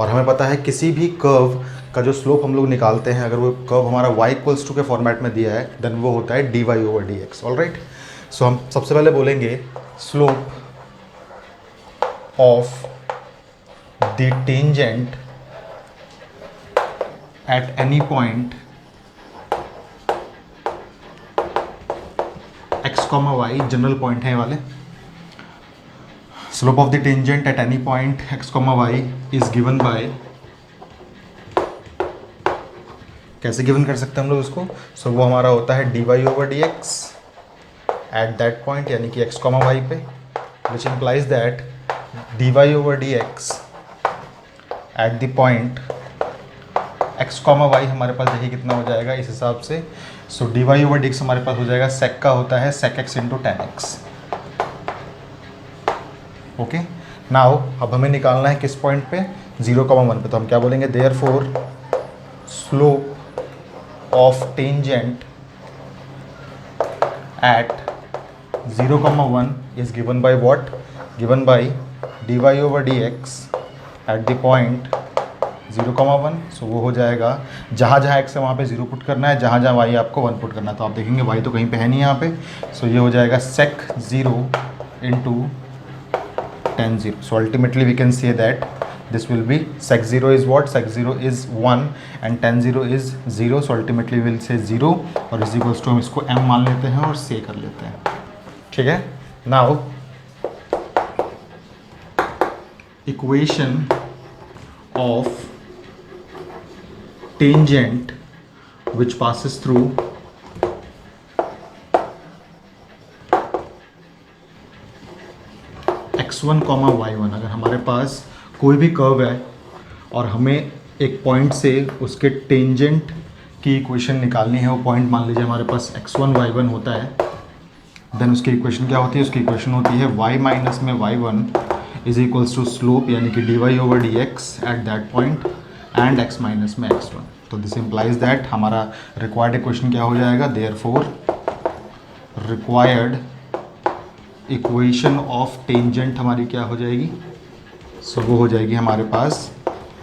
[SPEAKER 1] और हमें पता है किसी भी कर्व का जो स्लोप हम लोग निकालते हैं, अगर वो कर्व हमारा y इक्वल्स टू के फॉर्मेट में दिया है, देन वो होता है dy/dx। ऑल राइट, सो हम सबसे पहले बोलेंगे slope of the tangent at any point x, y, general point है ये वाले। Slope of the tangent at any point x, y is given bye, कैसे गिवन कर सकते हैं हम लोग इसको, सो वो हमारा होता है dy/dx एट दैट पॉइंट, यानी कि x, y पे, विच implies that dy/dx eight the point x, y हमारे पास देखिए कितना हो जाएगा इस हिसाब से। सो dy/dx हमारे पास हो जाएगा sec का होता है sec x into tan x। Okay, now अब हमें निकालना है किस पॉइंट पे, 0,1 पे। तो हम क्या बोलेंगे, therefore slope of tangent at 0,1 is given by what, given bye dy/dx eight the point 0,1। सो वो हो जाएगा जहाँ जहाँ x है वहाँ पे 0 पुट करना है, जहाँ जहाँ y आपको 1 पुट करना है। तो आप देखेंगे y तो कहीं पे है नहीं यहाँ पे। सो ये हो जाएगा sec 0 into tan 0। So ultimately we can say that this will be sec 0 is what, sec 0 is 1 and tan 0 is 0। So ultimately will say 0 और इज इक्वल्स टू हम इसको m मान लेते हैं और से कर लेते हैं। ठीक है, now equation of tangent which passes through x1, y1, अगर हमारे पास कोई भी कर्व है और हमें एक पॉइंट से उसके टेंजेंट की इक्वेशन निकालनी है, वो पॉइंट मान लीजिए हमारे पास x1, y1 होता है, देन उसकी इक्वेशन क्या होती है, उसकी इक्वेशन होती है y माइनस में y1 is equals to slope, यानी कि dy/dx at that point and x minus में x1। तो दिस इम्प्लाइज दैट हमारा रिक्वायर्ड इक्वेशन क्या हो जाएगा, therefore required equation of tangent हमारी क्या हो जाएगी, सो वो हो जाएगी हमारे पास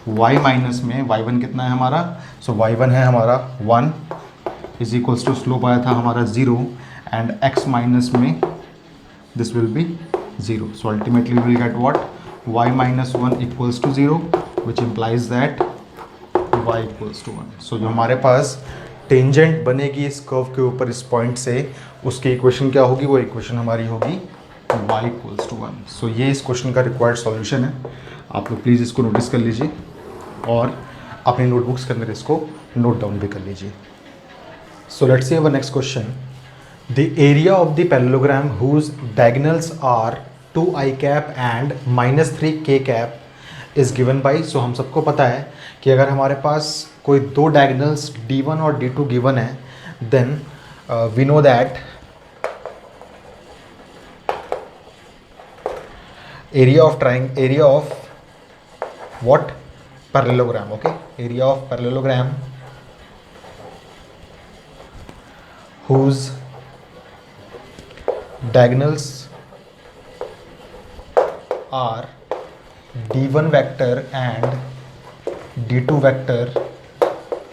[SPEAKER 1] y माइनस में y1 कितना है हमारा, सो y1 है हमारा 1 इज इक्वल्स टू स्लोप आया था हमारा 0 एंड x माइनस में this will be 0। So ultimately will get what, y minus 1 equals to 0 which implies that y equals to 1। So जो हमारे पास टेंजेंट बनेगी इस कर्व के ऊपर इस पॉइंट से, उसकी इक्वेशन क्या होगी, वो इक्वेशन हमारी होगी y इक्वल्स टू 1। सो ये इस क्वेश्चन का रिक्वायर्ड सॉल्यूशन है। आप लोग प्लीज़ इसको नोटिस कर लीजिए और अपनी नोटबुक्स के अंदर इसको नोट डाउन भी कर लीजिए। So let's see our next question, the area of the parallelogram whose diagonals are 2i cap and -3k cap is given by. सो हम सबको पता है कि अगर हमारे पास कोई दो डायगोनल्स d1 और d2 गिवन है, then we know that area of what, parallelogram। okay, area of parallelogram whose diagonals are d1 vector and d2 vector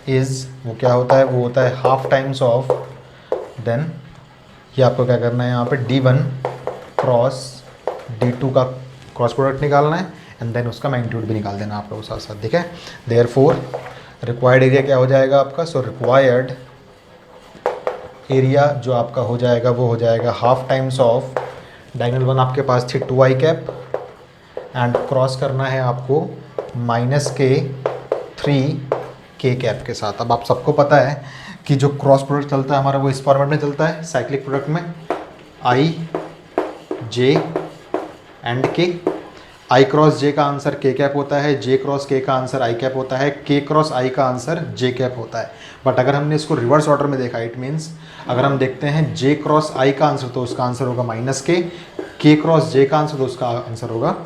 [SPEAKER 1] is, वो क्या होता है, वो होता है हाफ टाइम्स ऑफ, देन ये आपको क्या करना है यहाँ पे D1 क्रॉस D2 का क्रॉस प्रोडक्ट निकालना है एंड देन उसका मैग्नीट्यूड भी निकाल देना आप लोगों के साथ साथ, ठीक है। देयरफॉर रिक्वायर्ड एरिया क्या हो जाएगा आपका, सो रिक्वायर्ड एरिया जो आपका हो जाएगा वो हो जाएगा half times of, diagonal one आपके पास थी 2i कैप एंड क्रॉस करना है आपको माइनस के 3k कैप के साथ। अब आप सबको पता है कि जो क्रॉस प्रोडक्ट चलता है हमारा वो इस फॉर्मेट में चलता है साइक्लिक प्रोडक्ट में, i j and k। i cross j का आंसर k कैप होता है, j क्रॉस k का आंसर i कैप होता है, k क्रॉस i का आंसर j कैप होता है। बट अगर हमने इसको रिवर्स ऑर्डर में देखा, इट मीन्स अगर हम देखते हैं j क्रॉस i का आंसर तो उसका आंसर होगा माइनस k क्रॉस j का आंसर तो उसका आंसर होगा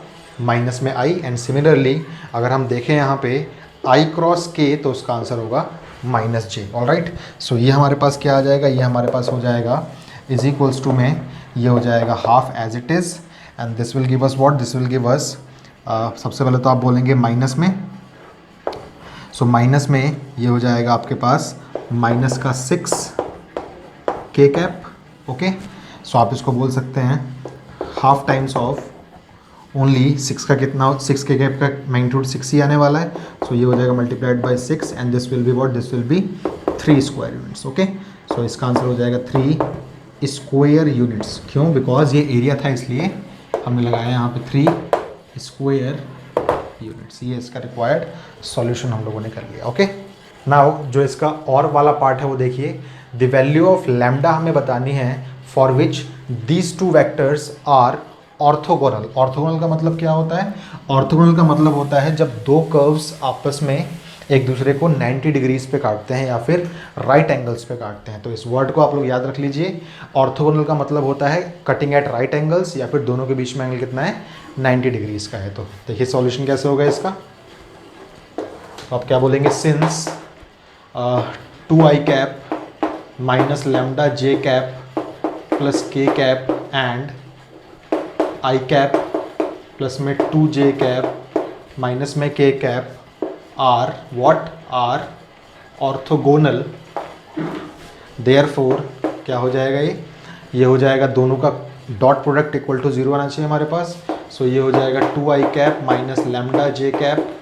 [SPEAKER 1] माइनस में i, एंड सिमिलरली अगर हम देखें यहाँ पे i क्रॉस k तो उसका आंसर होगा माइनस j। ऑलराइट, सो ये हमारे पास क्या आ जाएगा, ये हमारे पास हो जाएगा इज इक्वल्स टू में ये हो जाएगा half as it is and this will give us what, this will give us, सबसे पहले तो आप बोलेंगे माइनस में, सो माइनस में ये हो जाएगा आपके पास माइनस का 6k कैप, ओके। सो आप इसको बोल सकते हैं हाफ टाइम्स ऑफ ओनली 6 का कितना, 6k कैप का मैग्नीट्यूड 6 ही आने वाला है, सो ये हो जाएगा multiplied by 6 and this will be what, this will be 3 square units, okay. So इसका आंसर हो जाएगा 3 स्क्वायर यूनिट्स। क्यों, बिकॉज ये एरिया था इसलिए हमने लगाया यहाँ पे 3 स्क्वायर यूनिट्स। ये इसका रिक्वायर्ड सॉल्यूशन हम लोगों ने कर लिया, ओके। नाउ जो इसका और वाला पार्ट है वो देखिए, द वैल्यू ऑफ लैम्डा हमें बतानी है for which these two vectors are orthogonal. Orthogonal का मतलब क्या होता है, ऑर्थोगोनल का मतलब होता है जब दो कर्व्स आपस में एक दूसरे को 90 डिग्रीज पे काटते हैं या फिर राइट एंगल्स पे काटते हैं। तो इस वर्ड को आप लोग याद रख लीजिए, ऑर्थोगोनल का मतलब होता है कटिंग एट राइट एंगल्स या फिर दोनों के बीच में एंगल कितना है, 90 डिग्रीज का है। तो देखिए सॉल्यूशन कैसे होगा इसका, तो आप क्या बोलेंगे, since 2i cap minus lambda j cap plus k cap and i cap plus में 2j कैप माइनस में k cap are what, are orthogonal, therefore क्या हो जाएगा, ये हो जाएगा दोनों का डॉट प्रोडक्ट इक्वल टू 0 आना चाहिए हमारे पास। सो ये हो जाएगा 2i cap minus lambda j cap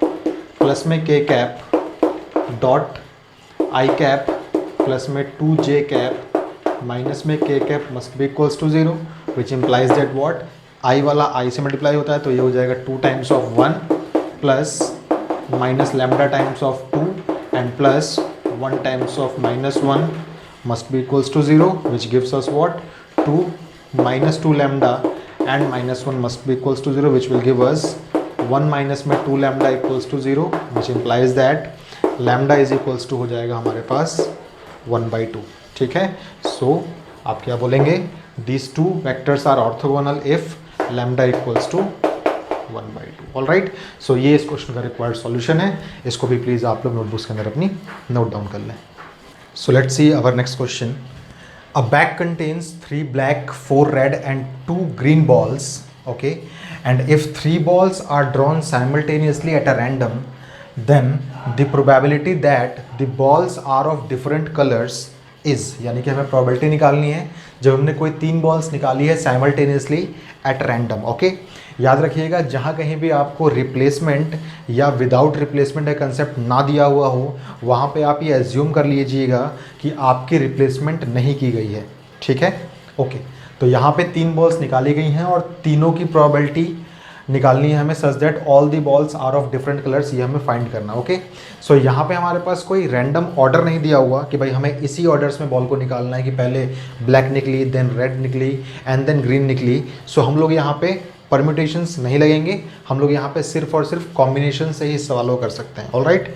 [SPEAKER 1] plus में k cap dot i cap plus में 2j कैप माइनस में k cap must be equals to 0, which implies that what, i वाला i से मल्टीप्लाई होता है तो ये हो जाएगा 2 times of 1 plus minus lambda times of 2 and plus 1 times of minus 1 must be equals to 0, which gives us what, 2 minus 2 lambda and minus 1 must be equals to 0, which will give us 1 minus में 2 lambda equals to 0, which implies that lambda is equals to हो जाएगा हमारे पास 1/2, ठीक है। सो आप क्या बोलेंगे, these two vectors are orthogonal if lambda equals to 1/2। Alright, so ये इस क्वेश्चन का रिक्वायर्ड सॉल्यूशन है। इसको भी प्लीज़ आप लोग नोटबुक्स के अंदर अपनी नोट डाउन कर लें। So let's see our next question. A bag contains 3 black 4 red and 2 green balls, okay, and if 3 balls are drawn simultaneously at a random, then the probability that the balls are of different colors is, यानी कि हमें probability निकालनी है जब हमने कोई 3 balls निकाली है साइमल्टेनियसली एट रैंडम, ओके। याद रखिएगा जहाँ कहीं भी आपको रिप्लेसमेंट या विदाउट रिप्लेसमेंट का कंसेप्ट ना दिया हुआ हो वहाँ पे आप ये एज्यूम कर लीजिएगा कि आपकी रिप्लेसमेंट नहीं की गई है, ठीक है, ओके। तो यहाँ पे 3 बॉल्स निकाली गई हैं और तीनों की प्रोबेबिलिटी निकालनी है हमें such that all the balls are of different colours, ये हमें फाइंड करना, ओके। सो यहाँ पे हमारे पास कोई रैंडम ऑर्डर नहीं दिया हुआ कि भाई हमें इसी ऑर्डर्स में बॉल को निकालना है कि पहले ब्लैक निकली, देन रेड निकली एंड देन ग्रीन निकली। सो हम लोग यहाँ पे परम्यूटेशंस नहीं लगेंगे, हम लोग यहाँ पे सिर्फ और सिर्फ कॉम्बिनेशन से ही सवालों कर सकते हैं। ऑलराइट,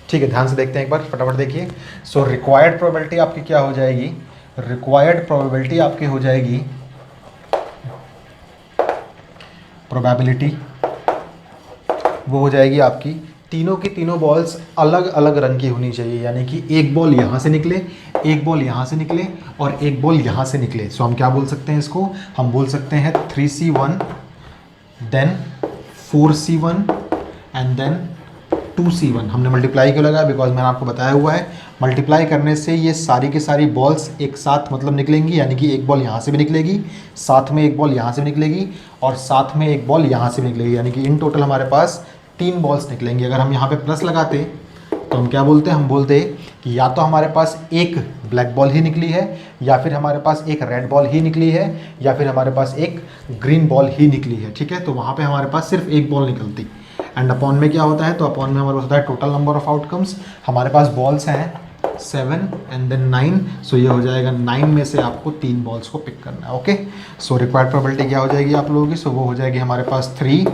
[SPEAKER 1] ठीक है, ध्यान से देखते हैं एक बार, फटाफट देखिए। सो रिक्वायर्ड प्रोबेबिलिटी आपकी क्या हो जाएगी, रिक्वायर्ड प्रोबेबिलिटी आपकी हो जाएगी, प्रोबेबिलिटी वो हो जाएगी आपकी तीनों की तीनों बॉल्स अलग अलग रंग की होनी चाहिए, यानी कि एक बॉल यहाँ से निकले, एक बॉल यहाँ से निकले और एक बॉल यहाँ से निकले। सो हम क्या बोल सकते हैं इसको, हम बोल सकते हैं 3C1 then 4C1 and then 2c1। हमने मल्टीप्लाई क्यों लगाया? बिकॉज मैंने आपको बताया हुआ है मल्टीप्लाई करने से ये सारी की सारी बॉल्स एक साथ मतलब निकलेंगी, यानी कि एक बॉल यहाँ से भी निकलेगी, साथ में एक बॉल यहाँ से भी निकलेगी और साथ में एक बॉल यहाँ से भी निकलेगी, यानी कि इन टोटल हमारे पास 3 बॉल्स निकलेंगी। अगर हम यहाँ पे प्लस लगाते तो हम क्या बोलते हैं? हम बोलते कि या तो हमारे पास एक ब्लैक बॉल ही निकली है, या फिर हमारे पास एक रेड बॉल ही निकली है, या फिर हमारे पास एक ग्रीन बॉल ही निकली है। ठीक है, तो वहाँ पे हमारे पास सिर्फ एक बॉल निकलती। एंड अपॉन में क्या होता है? तो अपॉन में हमारे पास होता है टोटल नंबर ऑफ आउटकम्स। हमारे पास बॉल्स हैं 7 एंड देन 9, सो ये हो जाएगा 9 में से आपको 3 बॉल्स को पिक करना है। ओके, सो रिक्वायर्ड प्रोबेबिलिटी क्या हो जाएगी आप लोगों की? सो वो हो जाएगी हमारे पास 3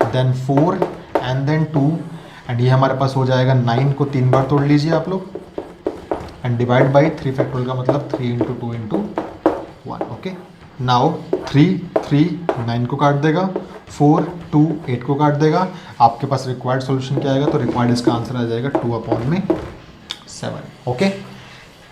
[SPEAKER 1] देन 4 एंड देन 2, एंड ये हमारे पास हो जाएगा 9 को 3 बार तोड़ लीजिए आप लोग एंड डिवाइड बाई 3 फैक्टोरियल का मतलब 3 इंटू 2 इंटू 1। ओके, नाउ 3 3 9 को काट देगा, 4 2 8 को काट देगा। आपके पास रिक्वायर्ड सॉल्यूशन क्या आएगा? तो रिक्वायर्ड इसका आंसर आ जाएगा 2/7। ओके,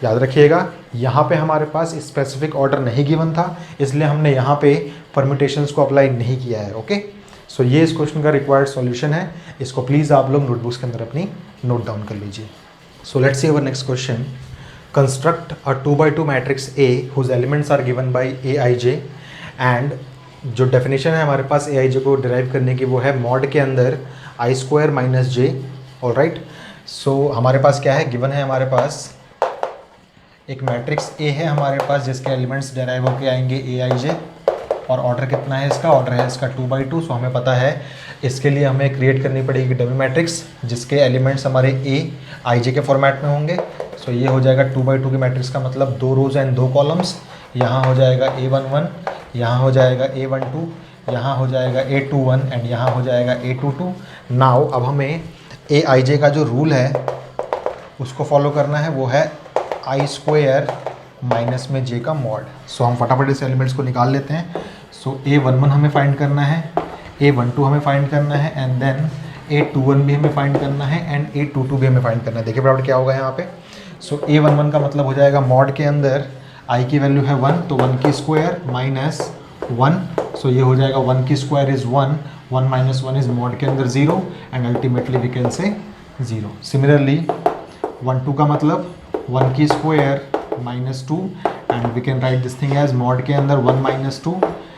[SPEAKER 1] याद रखिएगा यहाँ पे हमारे पास स्पेसिफिक ऑर्डर नहीं गिवन था, इसलिए हमने यहाँ पे परम्यूटेशंस को अप्लाई नहीं किया है। ओके, सो ये इस क्वेश्चन का रिक्वायर्ड सॉल्यूशन है। इसको प्लीज़ आप लोग नोटबुक्स के अंदर अपनी नोट डाउन कर लीजिए। So let's see our next question. Construct a 2x2 matrix A whose elements are given by Aij, and जो डेफिनेशन है हमारे पास Aij को डिराइव करने की वो है मॉड के अंदर i² - j। ऑलराइट, सो हमारे पास क्या है? गिवन है हमारे पास एक मैट्रिक्स A है हमारे पास जिसके एलिमेंट्स डिराइव होके आएंगे Aij, और ऑर्डर कितना है इसका? ऑर्डर है इसका 2/2। सो हमें पता है इसके लिए हमें क्रिएट करनी पड़ेगी डमी मैट्रिक्स जिसके एलिमेंट्स हमारे Aij के फॉर्मेट में होंगे। सो ये हो जाएगा 2/2 के मैट्रिक्स का मतलब 2 रोज एंड 2 कॉलम्स। यहाँ हो जाएगा A11, यहाँ हो जाएगा A12, यहाँ हो जाएगा A21 एंड यहाँ हो जाएगा A22। नाउ अब हमें Aij का जो रूल है उसको फॉलो करना है, वो है i² माइनस में j का मॉड। सो हम फटाफट इस एलिमेंट्स को निकाल लेते हैं। सो A11 हमें फाइंड करना है, A12 हमें फाइंड करना है, एंड देन A21 भी हमें फाइंड करना है, एंड A22 भी हमें फाइंड करना है। देखिए बराबर क्या होगा यहाँ पे? सो A11 का मतलब हो जाएगा मॉड के अंदर i की वैल्यू है 1, तो 1 की स्क्वायर माइनस 1। सो ये हो जाएगा 1 की square is 1, 1 minus 1 is mod के अंदर 0, एंड अल्टीमेटली वी कैन से 0। सिमिलरली 1 2 का मतलब 1 की square minus 2, and we can write this thing as mod के अंदर 1 minus 2,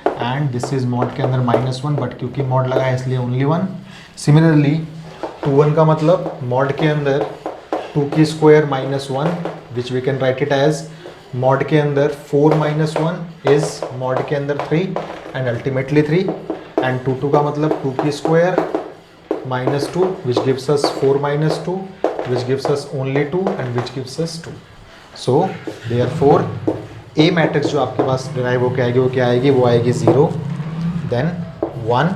[SPEAKER 1] and this is mod के अंदर -1, बट क्योंकि मॉड लगा है इसलिए ओनली 1। सिमिलरली 2 का मतलब मॉड के अंदर 2 की square minus 1, which we can write it as mod के अंदर 4 माइनस 1 इज मॉड के अंदर 3, एंड अल्टीमेटली 3, एंड 2 का मतलब 2 की square minus 2 which gives us 4 minus 2 which gives us only 2 and which gives us 2. So therefore A matrix जो आपके पास derive होकर आएगी वो क्या आएगी? वो आएगी 0 then 1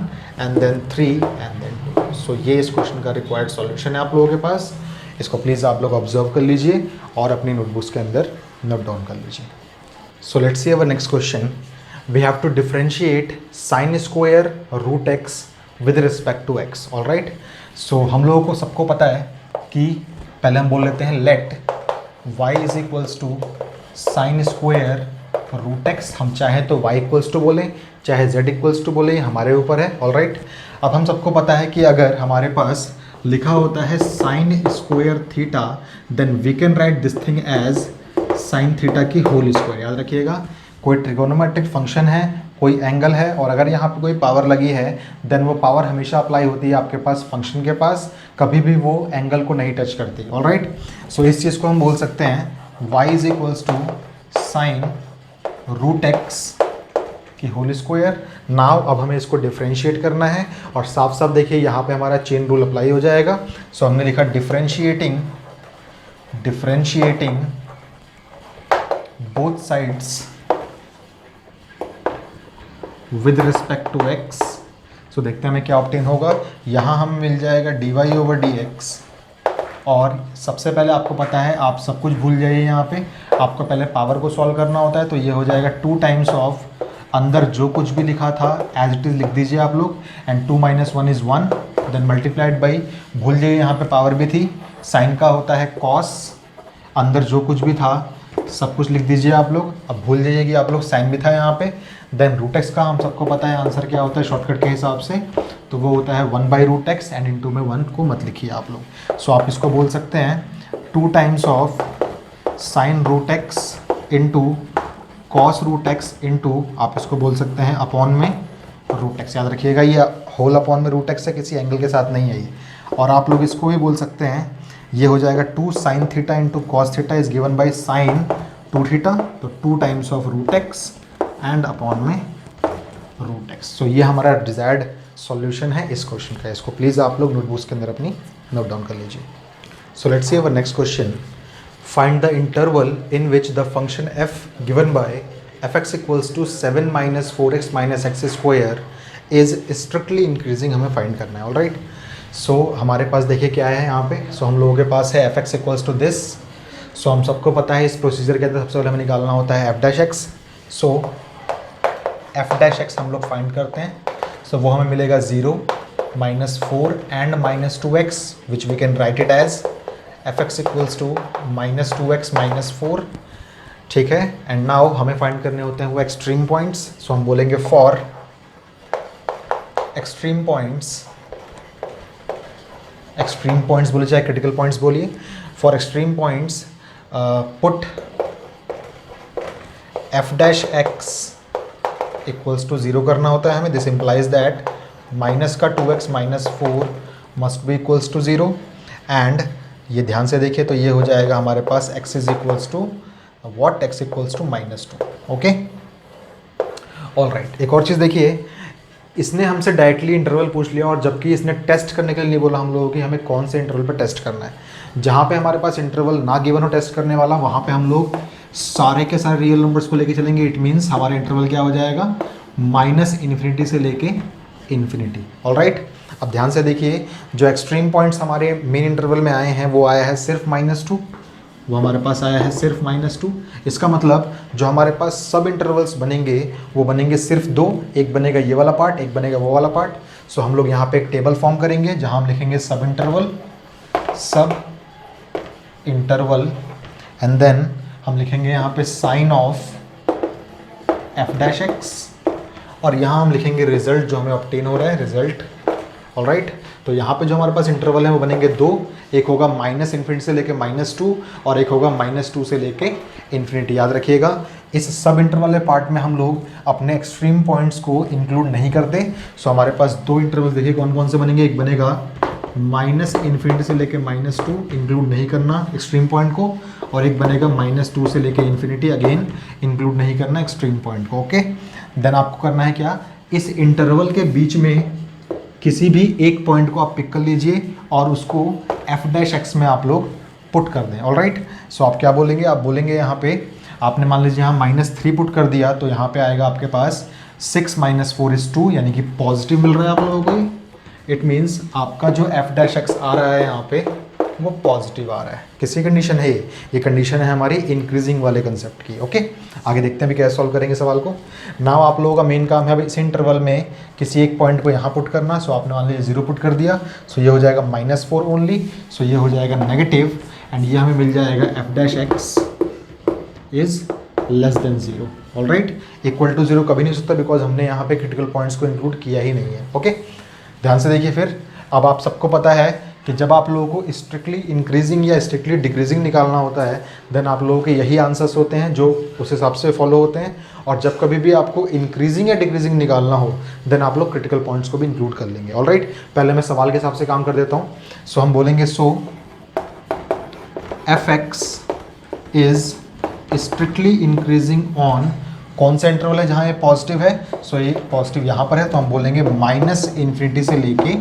[SPEAKER 1] and then 3 and then 2. So ये इस क्वेश्चन का रिक्वायर्ड सॉल्यूशन है आप लोगों के पास। इसको प्लीज़ आप लोग ऑब्जर्व कर लीजिए और अपनी नोटबुक्स के अंदर नोट डाउन कर लीजिए। So let's see our next question. We have to differentiate sin² √x with respect to x। Alright, so हम लोगों को सबको पता है कि पहले हम बोल लेते हैं let y is equals to sin² √x। हम चाहे तो y इक्वल्स टू बोलें, चाहे z इक्वल्स टू बोलें, हमारे ऊपर है। ऑलराइट, अब हम सबको पता है कि अगर हमारे पास लिखा होता है sin² theta, then we can write this thing as sin theta की होल स्क्वायर। याद रखिएगा, कोई ट्रिगोनोमेट्रिक फंक्शन है, कोई एंगल है, और अगर यहाँ पे कोई पावर लगी है देन वो पावर हमेशा अप्लाई होती है आपके पास फंक्शन के पास, कभी भी वो एंगल को नहीं टच करती। ऑलराइट, सो इस चीज़ को हम बोल सकते हैं y is equals to sin √x की होल स्क्वायर। नाउ अब हमें इसको डिफ्रेंशिएट करना है, और साफ साफ देखिए यहाँ पे हमारा चेन रूल अप्लाई हो जाएगा। सो हमने लिखा differentiating both sides with respect to x। So देखते हैं हमें क्या ऑब्टेन होगा। यहाँ हमें मिल जाएगा dy/dx, और सबसे पहले आपको पता है, आप सब कुछ भूल जाइए, यहाँ पे आपको पहले पावर को सॉल्व करना होता है। तो ये हो जाएगा 2 टाइम्स ऑफ अंदर जो कुछ भी लिखा था एज इट इज़ लिख दीजिए आप लोग, and 2 - 1 is 1, then multiplied by, भूल जाइए यहाँ पे पावर भी थी, साइन का होता है कॉस, अंदर जो कुछ भी था सब कुछ लिख दीजिए आप लोग। अब भूल जाइए कि आप लोग साइन भी था यहाँ पे। देन रूट एक्स का हम सबको पता है आंसर क्या होता है शॉर्टकट के हिसाब से, तो वो होता है 1/√x एंड इनटू में 1 को मत लिखिए आप लोग। सो आप इसको बोल सकते हैं 2 times of sine root x into cos root x into आप इसको बोल सकते हैं अपॉन में रूट एक्स। याद रखिएगा ये होल अपॉन में रूट एक्स है, किसी एंगल के साथ नहीं है ये। और आप लोग इसको भी बोल सकते हैं, ये हो जाएगा 2 sin theta into cos theta is given by sine 2 theta, तो 2 times of root x and upon में रूट एक्स। सो ये हमारा डिजायर्ड सॉल्यूशन है इस क्वेश्चन का। इसको प्लीज़ आप लोग नोटबुक्स के अंदर अपनी नोट डाउन कर लीजिए। So let's see our next question. Find the interval in which the function f given by fx equals to 7 minus 4x minus x square is strictly increasing हमें find करना है। Alright, सो हमारे पास देखिए क्या है यहाँ पे। सो हम लोगों के पास है fx इक्वल्स टू दिस। सो हम सबको पता है इस प्रोसीजर के अंदर सबसे पहले हमें निकालना होता है f डैश x। सो f डैश x हम लोग फाइंड करते हैं। सो वो हमें मिलेगा 0 -4 and -2x which we can write it as fx equals to -2x -4। ठीक है, एंड नाउ हमें फाइंड करने होते हैं वो एक्सट्रीम पॉइंट्स। सो हम बोलेंगे फॉर एक्सट्रीम पॉइंट्स बोले चाहे क्रिटिकल पॉइंट्स बोलिए, for extreme points put f dash x equals to 0 करना होता है हमें। दिस इम्प्लाइज दैट माइनस का 2x -4 must be equals to 0। And ये ध्यान से देखिए तो ये हो जाएगा हमारे पास x is equals to what, x equals to -2। Okay, all right. एक और चीज़ देखिए, इसने हमसे डायरेक्टली इंटरवल पूछ लिया और जबकि इसने टेस्ट करने के लिए नहीं बोला हम लोगों की हमें कौन से इंटरवल पे टेस्ट करना है। जहाँ पे हमारे पास इंटरवल ना गिवन हो टेस्ट करने वाला, वहाँ पे हम लोग सारे के सारे रियल नंबर्स को लेके चलेंगे। इट मीन्स हमारा इंटरवल क्या हो जाएगा, -∞ से लेके इन्फिनिटी। ऑल राइट, अब ध्यान से देखिए जो एक्सट्रीम पॉइंट्स हमारे मेन इंटरवल में आए हैं वो आया है सिर्फ -2, वो हमारे पास आया है सिर्फ -2। इसका मतलब जो हमारे पास सब इंटरवल्स बनेंगे वो बनेंगे सिर्फ 2, एक बनेगा ये वाला पार्ट, एक बनेगा वो वाला पार्ट। सो हम लोग यहाँ पे एक टेबल फॉर्म करेंगे जहाँ हम लिखेंगे सब इंटरवल एंड देन हम लिखेंगे यहाँ पे sine of f dash x और यहाँ हम लिखेंगे रिजल्ट जो हमें ऑब्टेन हो रहा है, रिजल्ट। ऑलराइट, तो यहाँ पे जो हमारे पास इंटरवल है वो बनेंगे 2, एक होगा -∞ से लेके -2 और एक होगा -2 से लेके इन्फिनिटी। याद रखिएगा इस सब इंटरवल वाले पार्ट में हम लोग अपने एक्सट्रीम पॉइंट्स को इंक्लूड नहीं करते। सो हमारे पास 2 इंटरवल देखिए कौन कौन से बनेंगे। एक बनेगा -∞ से लेके -2, इंक्लूड नहीं करना एक्सट्रीम पॉइंट को, और एक बनेगा -2 से लेके इन्फिनिटी, अगेन इंक्लूड नहीं करना एक्सट्रीम पॉइंट को। ओके, देन आपको करना है क्या, इस इंटरवल के बीच में किसी भी एक पॉइंट को आप पिक कर लीजिए और उसको f डैश x में आप लोग पुट कर दें। ऑलराइट, सो आप क्या बोलेंगे, आप बोलेंगे यहाँ पे आपने मान लीजिए यहाँ -3 पुट कर दिया तो यहाँ पे आएगा आपके पास 6 - 4 = 2, यानी कि पॉजिटिव मिल रहा है आप लोगों को। इट मीन्स आपका जो f डैश x आ रहा है यहाँ पे वो पॉजिटिव आ रहा है। किसी कंडीशन है ये कंडीशन है हमारी इंक्रीजिंग वाले कंसेप्ट की। ओके, आगे देखते हैं भी कैसे सॉल्व करेंगे सवाल को। नाउ आप लोगों का मेन काम है अब इस इंटरवल में किसी एक पॉइंट को यहाँ पुट करना। सो आपने मान लीजिए 0 पुट कर दिया, सो ये हो जाएगा -4 ओनली, सो ये हो जाएगा नेगेटिव एंड ये हमें मिल जाएगा f dash x is less than 0। Alright, equal to 0 कभी नहीं हो सकता बिकॉज हमने यहाँ पे क्रिटिकल पॉइंट्स को इंक्लूड किया ही नहीं है। ओके, ध्यान से देखिए फिर। अब आप सबको पता है कि जब आप लोगों को स्ट्रिक्टली इंक्रीजिंग या स्ट्रिक्टली डिक्रीजिंग निकालना होता है देन आप लोगों के यही आंसर्स होते हैं जो उस हिसाब से फॉलो होते हैं। और जब कभी भी आपको इंक्रीजिंग या डिक्रीजिंग निकालना हो देन आप लोग क्रिटिकल पॉइंट्स को भी इंक्लूड कर लेंगे। ऑलराइट, पहले मैं सवाल के हिसाब से काम कर देता हूँ। सो हम बोलेंगे सो fx is strictly increasing on, कौन सा इंटरवल है जहाँ ये पॉजिटिव है। सो ये पॉजिटिव यहाँ पर है तो हम बोलेंगे -∞ से लेके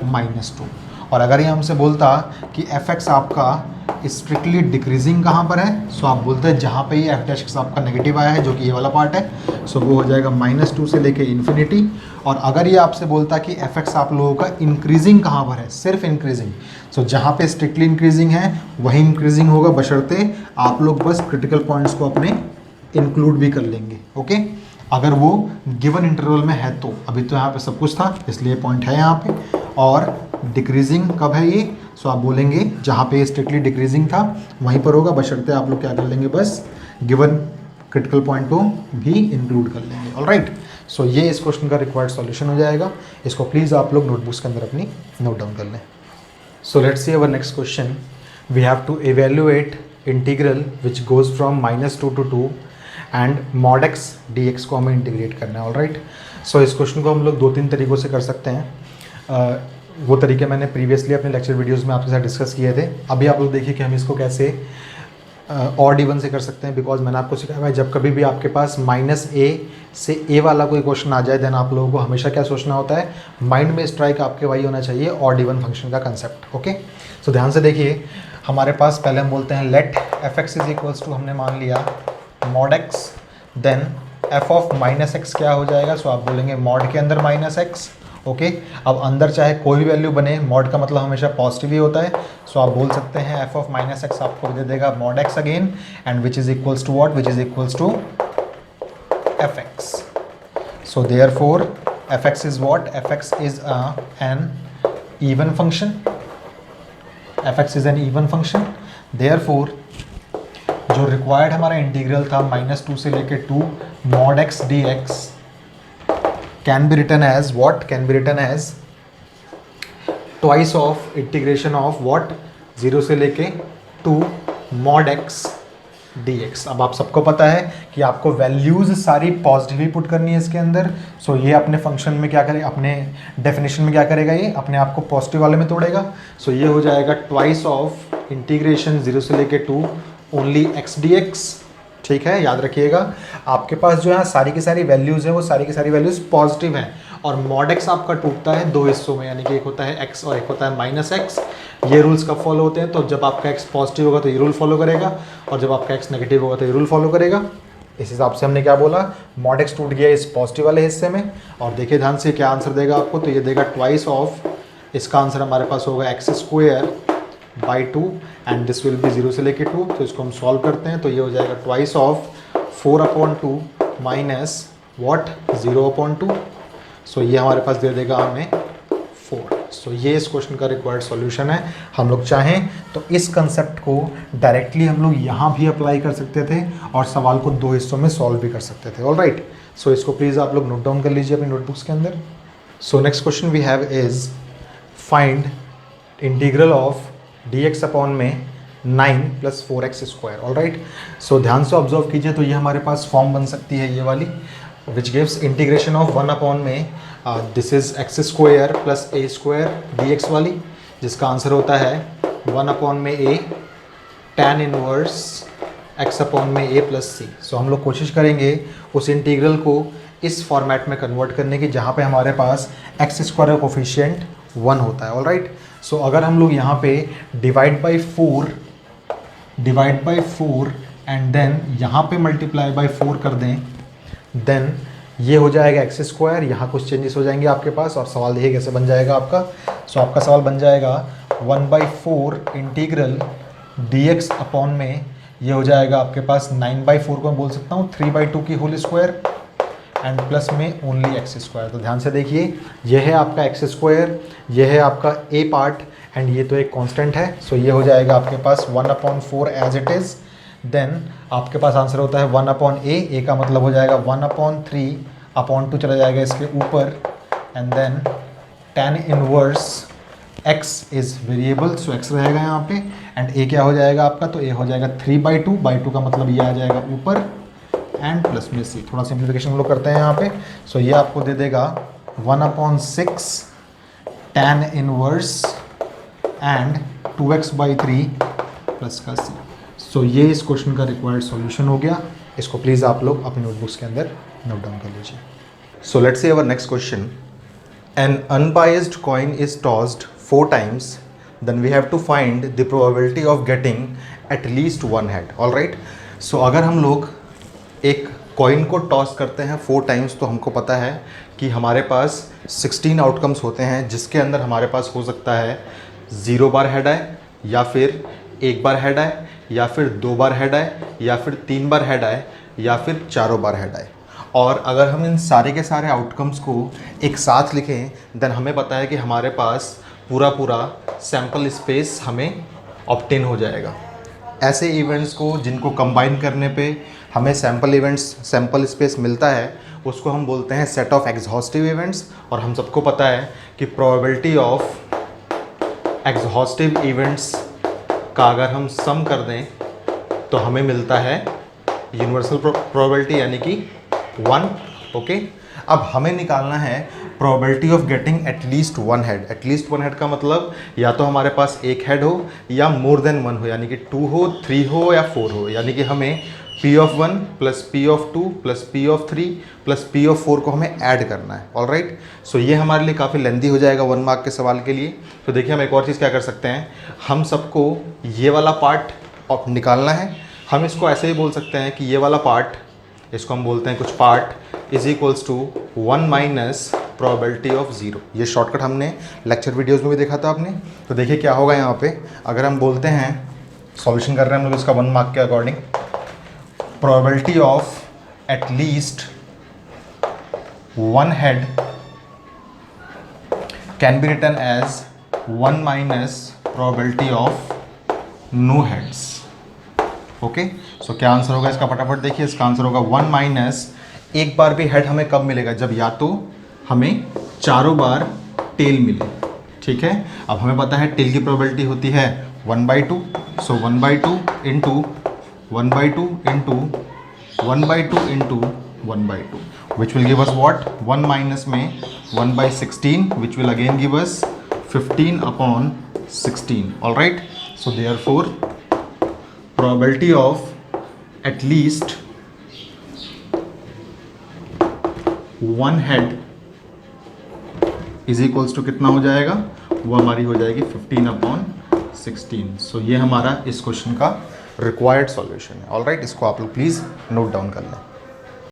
[SPEAKER 1] -2। और अगर ये हमसे बोलता कि fx आपका स्ट्रिक्टली डिक्रीजिंग कहाँ पर है, सो आप बोलते हैं जहाँ पे ये f डैश x आपका नेगेटिव आया है जो कि ये वाला पार्ट है, सो वो हो जाएगा -2 से लेके इन्फिनिटी। और अगर ये आपसे बोलता कि fx आप लोगों का इंक्रीजिंग कहाँ पर है, सिर्फ इंक्रीजिंग, सो जहाँ पे स्ट्रिक्टली इंक्रीजिंग है वही इंक्रीजिंग होगा, बशर्ते आप लोग बस क्रिटिकल पॉइंट्स को अपने इंक्लूड भी कर लेंगे। ओके, अगर वो गिवन इंटरवल में है तो। अभी तो यहाँ पे सब कुछ था इसलिए पॉइंट है यहाँ पे। और डिक्रीजिंग कब है ये, सो आप बोलेंगे जहाँ पे स्ट्रिक्टली डिक्रीजिंग था वहीं पर होगा, बशर्ते आप लोग क्या कर लेंगे, बस गिवन क्रिटिकल पॉइंट को भी इंक्लूड कर लेंगे। ऑलराइट, सो ये इस क्वेश्चन का रिक्वायर्ड सॉल्यूशन हो जाएगा। इसको प्लीज़ आप लोग नोटबुक्स के अंदर अपनी नोट डाउन कर लें। So let's see our next question. We have to evaluate integral which goes from -2 to 2 and mod x dx को हमें इंटीग्रेट करना है। ऑलराइट, सो इस क्वेश्चन को हम लोग 2-3 तरीक़ों से कर सकते हैं। वो तरीके मैंने प्रीवियसली अपने लेक्चर वीडियोस में आपके साथ डिस्कस किए थे। अभी आप लोग देखिए कि हम इसको कैसे ऑड इवन से कर सकते हैं, बिकॉज मैंने आपको सिखाया है जब कभी भी आपके पास -a से a वाला कोई क्वेश्चन आ जाए देन आप लोगों को हमेशा क्या सोचना होता है, माइंड में स्ट्राइक आपके वही होना चाहिए ऑड इवन फंक्शन का कंसेप्ट। ओके, सो ध्यान से देखिए, हमारे पास पहले हम बोलते हैं late f(x) is equals to, हमने मान लिया mod x, then f of -x क्या हो जाएगा, सो आप बोलेंगे mod के अंदर -x। ओके, अब अंदर चाहे कोई भी वैल्यू बने, मॉड का मतलब हमेशा पॉजिटिव ही होता है, सो आप बोल सकते हैं f ऑफ -x आपको दे देगा mod x again, and which is equals to what, which is equals to fx। So therefore fx is what, fx is an even function, fx is an even function. Therefore जो required हमारा integral था -2 से लेके 2 mod x dx can be written as what, can be written as twice of integration of what, 0 से लेके 2 mod x dx। अब आप सबको पता है कि आपको वैल्यूज़ सारी पॉजिटिव ही पुट करनी है इसके अंदर। सो ये अपने फंक्शन में क्या करेगा, अपने डेफिनेशन में क्या करेगा, ये अपने आप को पॉजिटिव वाले में तोड़ेगा। सो ये हो जाएगा ट्वाइस ऑफ इंटीग्रेशन 0 से लेके 2 ओनली x dx। ठीक है, याद रखिएगा आपके पास जो है सारी की सारी वैल्यूज़ हैं वो सारी की सारी वैल्यूज़ पॉजिटिव हैं, और mod x आपका टूटता है 2 हिस्सों में, यानी कि एक होता है x और एक होता है -x। ये रूल्स कब फॉलो होते हैं, तो जब आपका x पॉजिटिव होगा तो ये रूल फॉलो करेगा, और जब आपका x नेगेटिव होगा तो ये रूल फॉलो करेगा। इस हिसाब से हमने क्या बोला, mod x टूट गया इस पॉजिटिव वाले हिस्से में। और देखिए ध्यान से क्या आंसर देगा आपको, तो ये देगा ट्वाइस ऑफ, इसका आंसर हमारे पास होगा x² and this will be 0 से लेके 2। तो इसको हम सॉल्व करते हैं, तो ये हो जाएगा ट्वाइस ऑफ 4/2 माइनस व्हाट, 0/2। सो ये हमारे पास दे देगा हमें 4। सो ये इस क्वेश्चन का रिक्वायर्ड सॉल्यूशन है। हम लोग चाहें तो इस कंसेप्ट को डायरेक्टली हम लोग यहाँ भी अप्लाई कर सकते थे और सवाल को 2 हिस्सों में सॉल्व भी कर सकते थे। ऑलराइट, सो इसको प्लीज़ आप लोग नोट डाउन कर लीजिए अपनी नोटबुक्स के अंदर। So next question we have is find integral of dx upon में 9 + 4x²। ऑलराइट, सो ध्यान से ऑब्जर्व कीजिए, तो ये हमारे पास फॉर्म बन सकती है ये वाली, which gives integration of 1 upon में this is x² + a² dx वाली, जिसका आंसर होता है 1 अपॉन में a tan inverse x upon में a + c। सो हम लोग कोशिश करेंगे उस इंटीग्रल को इस फॉर्मेट में कन्वर्ट करने की जहाँ पे हमारे पास x² का कोफिशिएंट 1 होता है। ऑलराइट, सो अगर हम लोग यहाँ पे डिवाइड बाई 4 एंड देन यहाँ पे मल्टीप्लाई बाई 4 कर दें, देन ये हो जाएगा x²। यहाँ कुछ चेंजेस हो जाएंगे आपके पास, और सवाल देखिए कैसे बन जाएगा आपका। सो आपका सवाल बन जाएगा 1/4 इंटीग्रल dx अपॉन में, ये हो जाएगा आपके पास 9/4 को मैं बोल सकता हूँ 3/2 की होल स्क्वायर एंड प्लस में ओनली x²। तो ध्यान से देखिए, यह है आपका x², यह है आपका a पार्ट, एंड ये तो एक कांस्टेंट है। सो ये हो जाएगा आपके पास 1/4 एज इट इज़। देन आपके पास आंसर होता है 1/a का मतलब हो जाएगा 1/3/2 चला जाएगा इसके ऊपर, and then tan inverse x is variable, so x रहेगा यहाँ पे, एंड a क्या हो जाएगा आपका, तो a हो जाएगा 3/2 का मतलब ये आ जाएगा ऊपर, एंड प्लस में c। थोड़ा सिंप्लीफिकेशन हम लोग करते हैं यहाँ पे। सो ये आपको दे देगा 1/6 tan inverse and 2x/3 plus का c। सो ये इस क्वेश्चन का रिक्वायर्ड सॉल्यूशन हो गया। इसको प्लीज़ आप लोग अपने नोटबुक्स के अंदर नोट डाउन कर लीजिए। So let's see our next question. An unbiased coin is tossed 4 times, then we have to find the probability of getting at least 1 head. Alright, so अगर हम लोग एक कॉइन को टॉस करते हैं 4 times, तो हमको पता है कि हमारे पास 16 आउटकम्स होते हैं, जिसके अंदर हमारे पास हो सकता है 0 बार हेड आए, या फिर 1 बार हेड आए, या फिर 2 बार हेड आए, या फिर 3 बार हेड आए, या फिर 4 बार हेड आए। और अगर हम इन सारे के सारे आउटकम्स को एक साथ लिखें देन हमें पता है कि हमारे पास पूरा पूरा सैम्पल स्पेस हमें ऑब्टेन हो जाएगा। ऐसे इवेंट्स को जिनको कंबाइन करने पे हमें सैम्पल स्पेस मिलता है उसको हम बोलते हैं सेट ऑफ एग्जॉस्टिव इवेंट्स। और हम सबको पता है कि प्रोबेबिलिटी ऑफ एग्जॉस्टिव इवेंट्स का अगर हम सम कर दें तो हमें मिलता है यूनिवर्सल प्रोबेबिलिटी यानी कि 1। ओके, अब हमें निकालना है probability of getting at least one head. At least one head का मतलब या तो हमारे पास एक हेड हो या मोर देन वन हो, यानी कि 2 हो, 3 हो या 4 हो। यानी कि हमें P of 1 plus P of 2 plus P of 3 plus P of 4 को हमें ऐड करना है। ऑल राइट, सो ये हमारे लिए काफ़ी लेंदी हो जाएगा 1 मार्क के सवाल के लिए। तो देखिए हम एक और चीज़ क्या कर सकते हैं, हम सबको ये वाला पार्ट निकालना है। हम इसको ऐसे ही बोल सकते हैं कि ये वाला पार्ट, इसको हम बोलते हैं कुछ part is equals to 1 minus probability of 0। ये शॉर्टकट हमने लेक्चर वीडियोज़ में भी देखा था आपने। तो देखिए क्या होगा यहाँ पे, अगर हम बोलते हैं सॉल्यूशन कर रहे हैं हम लोग इसका 1 मार्क के according, probability of at least one head can be written as 1 minus probability of no heads. Okay, so क्या आंसर होगा इसका, फटाफट देखिए। इसका आंसर होगा 1 माइनस, एक बार भी हेड हमें कब मिलेगा, जब या तो हमें चारों बार टेल मिले। ठीक है, अब हमें पता है टेल की प्रोबेबिलिटी होती है 1/2, so 1/2 into 1/2 into 1/2 into 1/2 which will give us what, 1 minus में 1/16 which will again give us 15/16। All right, so therefore probability of at least one head is equals to कितना हो जाएगा, वो हमारी हो जाएगी 15/16। सो ये हमारा इस क्वेश्चन का रिक्वायर्ड सॉल्यूशन है। ऑल राइट, इसको आप लोग प्लीज़ नोट डाउन कर लें।